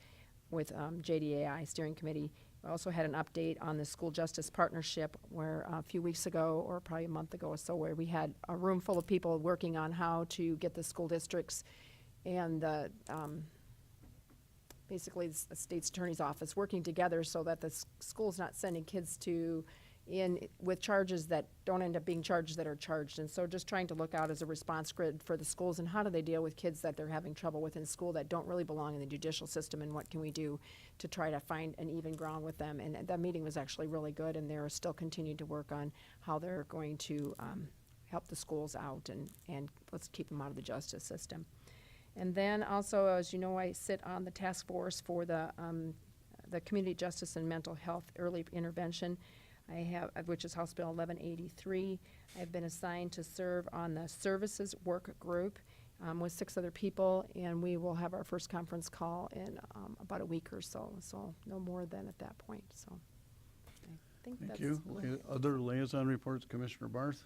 with JDAI Steering Committee, I also had an update on the school justice partnership where a few weeks ago, or probably a month ago or so, where we had a room full of people working on how to get the school districts and the, basically the state's attorney's office working together so that the school's not sending kids to with charges that don't end up being charges that are charged. And so just trying to look out as a response grid for the schools and how do they deal with kids that they're having trouble with in school that don't really belong in the judicial system, and what can we do to try to find an even ground with them. And that meeting was actually really good, and they're still continuing to work on how they're going to help the schools out and let's keep them out of the justice system. And then also, as you know, I sit on the task force for the Community Justice and Mental Health Early Intervention. I have, which is House Bill 1183. I've been assigned to serve on the services work group with 6 other people, and we will have our first conference call in about a week or so. So no more than at that point. So I think Thank that's you. Other liaison reports, Commissioner Barth?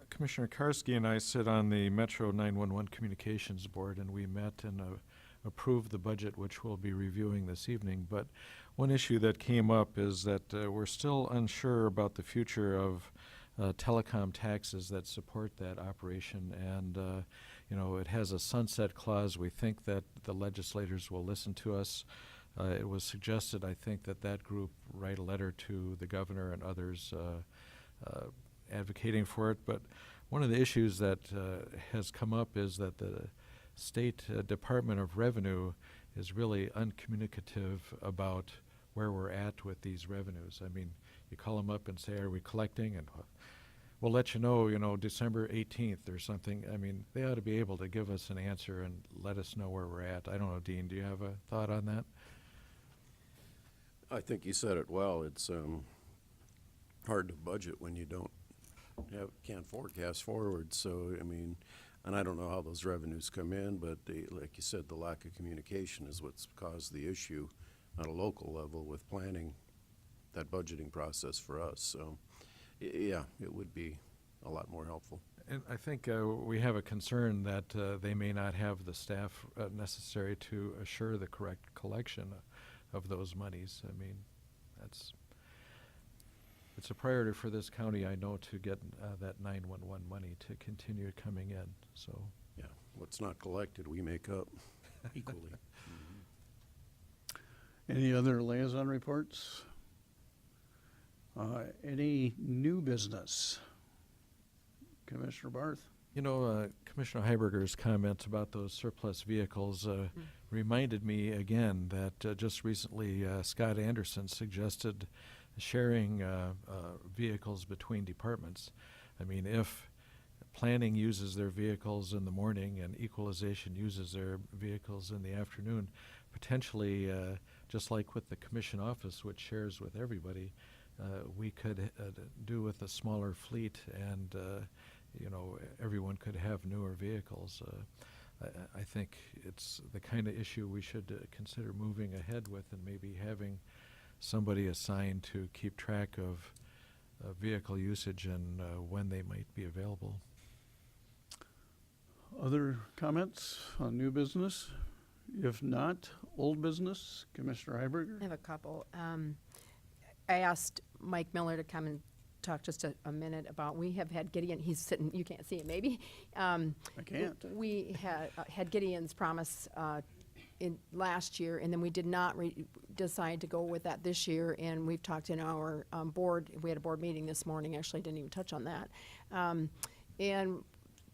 Commissioner Karski and I sit on the Metro 911 Communications Board, and we met and approved the budget, which we'll be reviewing this evening. But one issue that came up is that we're still unsure about the future of telecom taxes that support that operation. And, you know, it has a sunset clause. We think that the legislators will listen to us. It was suggested, I think, that that group write a letter to the governor and others advocating for it. But one of the issues that has come up is that the State Department of Revenue is really uncommunicative about where we're at with these revenues. I mean, you call them up and say, are we collecting? And we'll let you know, December 18th or something. I mean, they ought to be able to give us an answer and let us know where we're at. I don't know, Dean, do you have a thought on that? I think you said it well. It's hard to budget when you can't forecast forward. So, I mean, and I don't know how those revenues come in, but like you said, the lack of communication is what's caused the issue on a local level with planning that budgeting process for us. So, yeah, it would be a lot more helpful. And I think we have a concern that they may not have the staff necessary to assure the correct collection of those monies. I mean, it's a priority for this county, I know, to get that 911 money to continue coming in. So, yeah, what's not collected, we make up equally. Any other liaison reports? Any new business? Commissioner Barth? You know, Commissioner Heiberger's comments about those surplus vehicles reminded me again that just recently Scott Anderson suggested sharing vehicles between departments. I mean, if planning uses their vehicles in the morning and equalization uses their vehicles in the afternoon, potentially, just like with the commission office, which shares with everybody, we could do with a smaller fleet and, you know, everyone could have newer vehicles. I think it's the kind of issue we should consider moving ahead with, and maybe having somebody assigned to keep track of vehicle usage and when they might be available. Other comments on new business? If not, old business, Commissioner Heiberger? I have a couple. I asked Mike Miller to come and talk just a minute about, we have had Gideon, he's sitting, you can't see it maybe. I can't. We had Gideon's promise in last year, and then we did not decide to go with that this year, and we've talked in our board, we had a board meeting this morning, actually didn't even touch on that. And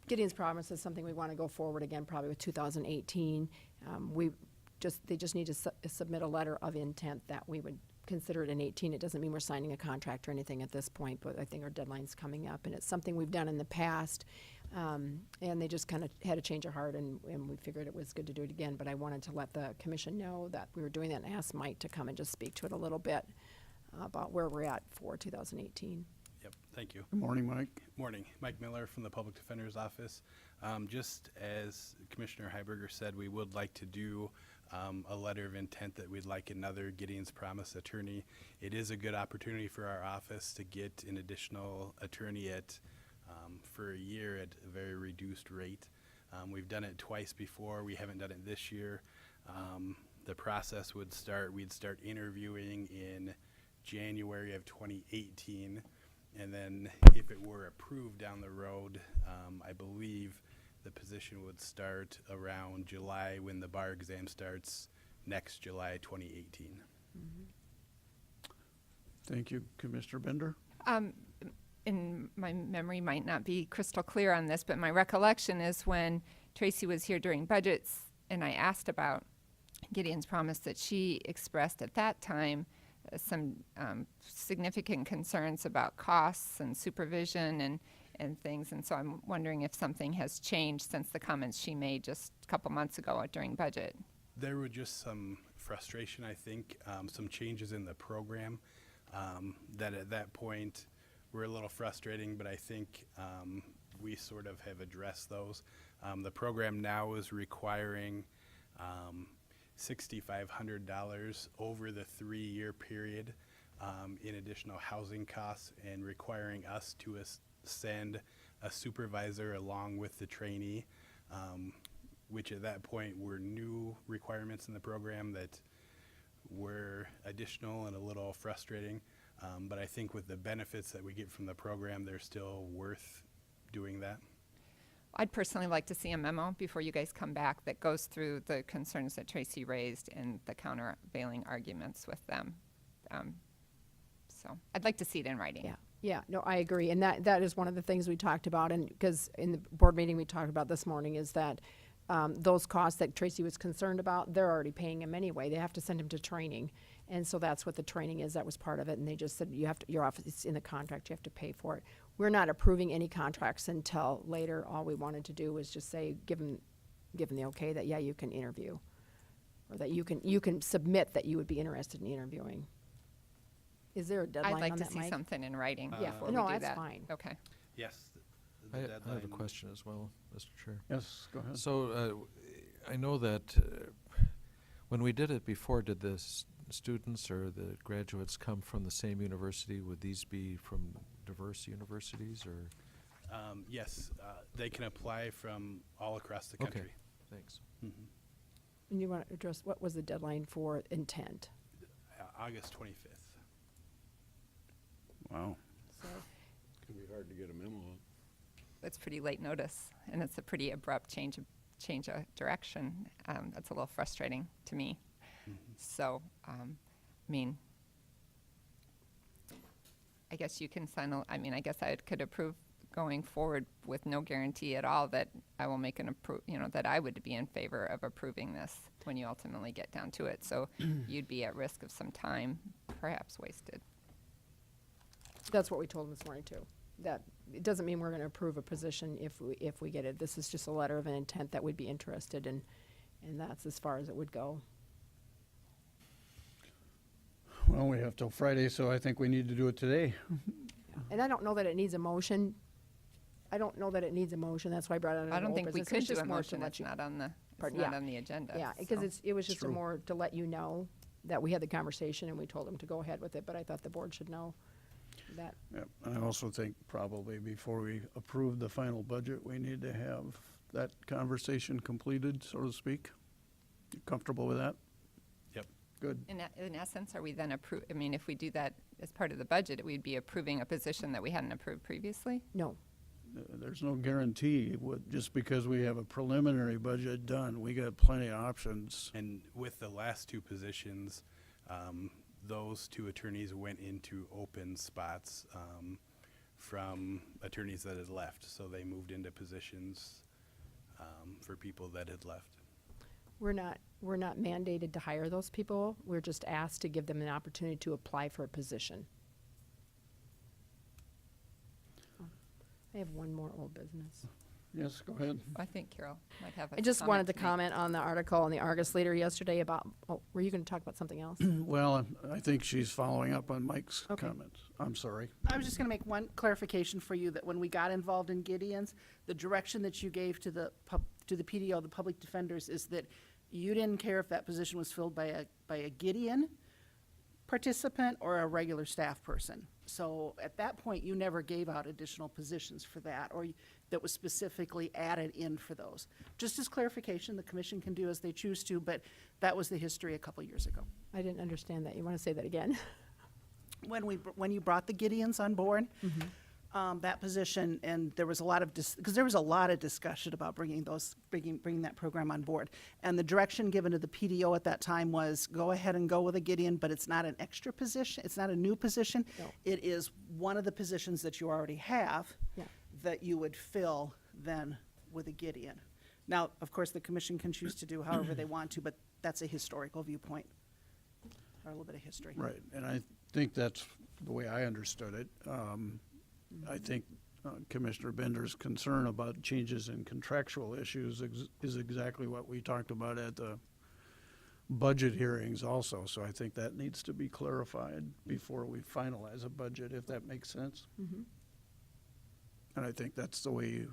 Gideon's promise is something we want to go forward again, probably with 2018. They just need to submit a letter of intent that we would consider it in 18. It doesn't mean we're signing a contract or anything at this point, but I think our deadline's coming up, and it's something we've done in the past. And they just kind of had a change of heart, and we figured it was good to do it again. But I wanted to let the commission know that we were doing that, and asked Mike to come and just speak to it a little bit about where we're at for 2018. Yep, thank you. Good morning, Mike. Morning. Mike Miller from the Public Defender's Office. Just as Commissioner Heiberger said, we would like to do a letter of intent that we'd like another Gideon's Promise attorney. It is a good opportunity for our office to get an additional attorney at for a year at a very reduced rate. We've done it twice before. We haven't done it this year. the process would start, we'd start interviewing in January of 2018. And then if it were approved down the road, I believe the position would start around July when the bar exam starts next July 2018. Thank you, Commissioner Bender. And my memory might not be crystal clear on this, but my recollection is when Tracy was here during budgets and I asked about Gideon's promise, that she expressed at that time some significant concerns about costs and supervision and things. And so I'm wondering if something has changed since the comments she made just a couple months ago during budget. There were just some frustration, I think, some changes in the program that at that point were a little frustrating, but I think we sort of have addressed those. The program now is requiring $6,500 over the 3-year period in additional housing costs, and requiring us to send a supervisor along with the trainee, which at that point were new requirements in the program that were additional and a little frustrating. But I think with the benefits that we get from the program, they're still worth doing that. I'd personally like to see a memo before you guys come back that goes through the concerns that Tracy raised and the countervailing arguments with them. So I'd like to see it in writing. Yeah, yeah, no, I agree, and that is one of the things we talked about, and because in the board meeting we talked about this morning is that those costs that Tracy was concerned about, they're already paying him anyway. They have to send him to training, and so that's what the training is. That was part of it, and they just said you have to. Your office, it's in the contract. You have to pay for it. We're not approving any contracts until later. All we wanted to do was just say give him the okay that yeah you can interview, or that you can submit that you would be interested in interviewing. Is there a deadline I'd like on to that, see Mike? something in writing Yeah, before no, we do that's that. fine. Okay. Yes. I have a question as well, Mr. Chair. Yes, go ahead. So I know that when we did it before, did the students or the graduates come from the same university? Would these be from diverse universities or? Yes, they can apply from all across the country. Okay, thanks. And you want to address what was the deadline for intent? August 25th. Wow. So It's gonna be hard to get a memo. It's pretty late notice, and it's a pretty abrupt change of direction. That's a little frustrating to me. So, I mean, I guess you can sign. I guess I could approve going forward with no guarantee at all that I will make that I would be in favor of approving this when you ultimately get down to it. So you'd be at risk of some time, perhaps wasted. That's what we told them this morning too. That it doesn't mean we're going to approve a position if we get it. This is just a letter of an intent that we'd be interested in, and that's as far as it would go. Well, we have till Friday, so I think we need to do it today. And I don't know that it needs a motion. That's why I brought it under I don't old think we business. could It's do just a more to motion. let It's you- not on the Pardon, not yeah. on the agenda. Yeah, because so. it was just True. more to let you know that we had the conversation and we told them to go ahead with it, but I thought the board should know that. Yep. And I also think probably before we approve the final budget, we need to have that conversation completed, so to speak. You comfortable with that? Yep. Good. In essence, are we then if we do that as part of the budget, we'd be approving a position that we hadn't approved previously? No. There's no guarantee just because we have a preliminary budget done. We got plenty of options. And with the last two positions, those two attorneys went into open spots from attorneys that had left. So they moved into positions for people that had left. We're not mandated to hire those people. We're just asked to give them an opportunity to apply for a position. I have one more old business. Yes, go ahead. I think Carol might have a I just wanted to make. comment on the article in the Argus Leader yesterday about, were you going to talk about something else? Well, I think she's following up on Mike's Okay. comments. I'm sorry. I was just going to make one clarification for you, that when we got involved in Gideon's, the direction that you gave to the PDO, the public defenders, is that you didn't care if that position was filled by a Gideon participant or a regular staff person. So at that point, you never gave out additional positions for that, or that was specifically added in for those. Just as clarification, the commission can do as they choose to, but that was the history a couple years ago. I didn't understand that. You want to say that again? When you brought the Gideons on board, that position, and there was a lot of because there was a lot of discussion about bringing that program on board, and the direction given to the PDO at that time was go ahead and go with a Gideon, but it's not an extra position, it's not a new position. No. It is one of the positions that you already have Yeah. that you would fill then with a Gideon. Now, of course, the commission can choose to do however they want to, but that's a historical viewpoint, or a little bit of history. Right, and I think that's the way I understood it. I think Commissioner Bender's concern about changes in contractual issues is exactly what we talked about at the budget hearings also. So I think that needs to be clarified before we finalize a budget, if that makes sense. And I think that's the way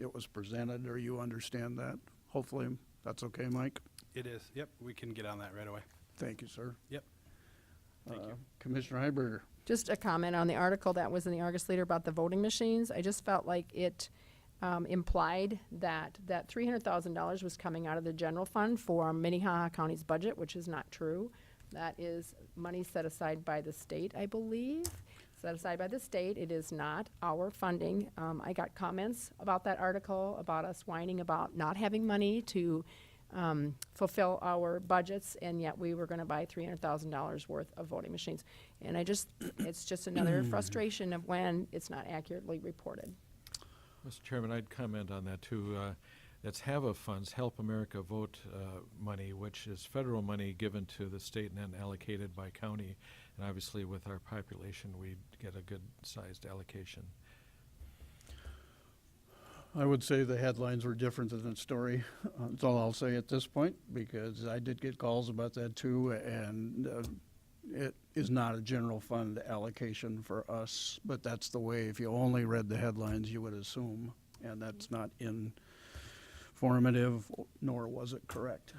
it was presented, or you understand that. Hopefully, that's okay, Mike? It is. Yep, we can get on that right away. Thank you, sir. Yep. Thank you. Commissioner Heiberger. Just a comment on the article that was in the Argus Leader about the voting machines. I just felt like it implied that $300,000 was coming out of the general fund for Minnehaha County's budget, which is not true. That is money set aside by the state, I believe. Set aside by the state. It is not our funding. I got comments about that article, about us whining about not having money to fulfill our budgets, and yet we were going to buy $300,000 worth of voting machines. And it's just another frustration of when it's not accurately reported. Mr. Chairman, I'd comment on that too. That's HAVA funds, Help America Vote money, which is federal money given to the state and then allocated by county. And obviously with our population, we get a good-sized allocation. I would say the headlines were different than the story. That's all I'll say at this point, because I did get calls about that too, and it is not a general fund allocation for us, but that's the way, if you only read the headlines, you would assume, and that's not informative, nor was it correct.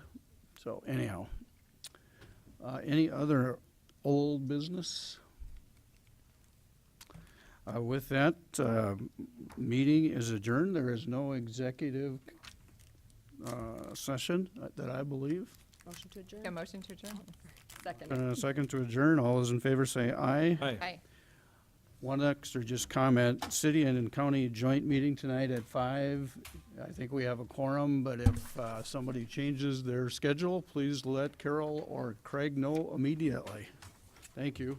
So anyhow, any other old business? With that, meeting is adjourned. There is no executive session that I believe. Motion to adjourn? A motion to adjourn. Second. Second to adjourn. All those in favor say aye. Aye. One extra just comment, city and county joint meeting tonight at 5. I think we have a quorum, but if somebody changes their schedule, please let Carol or Craig know immediately. Thank you.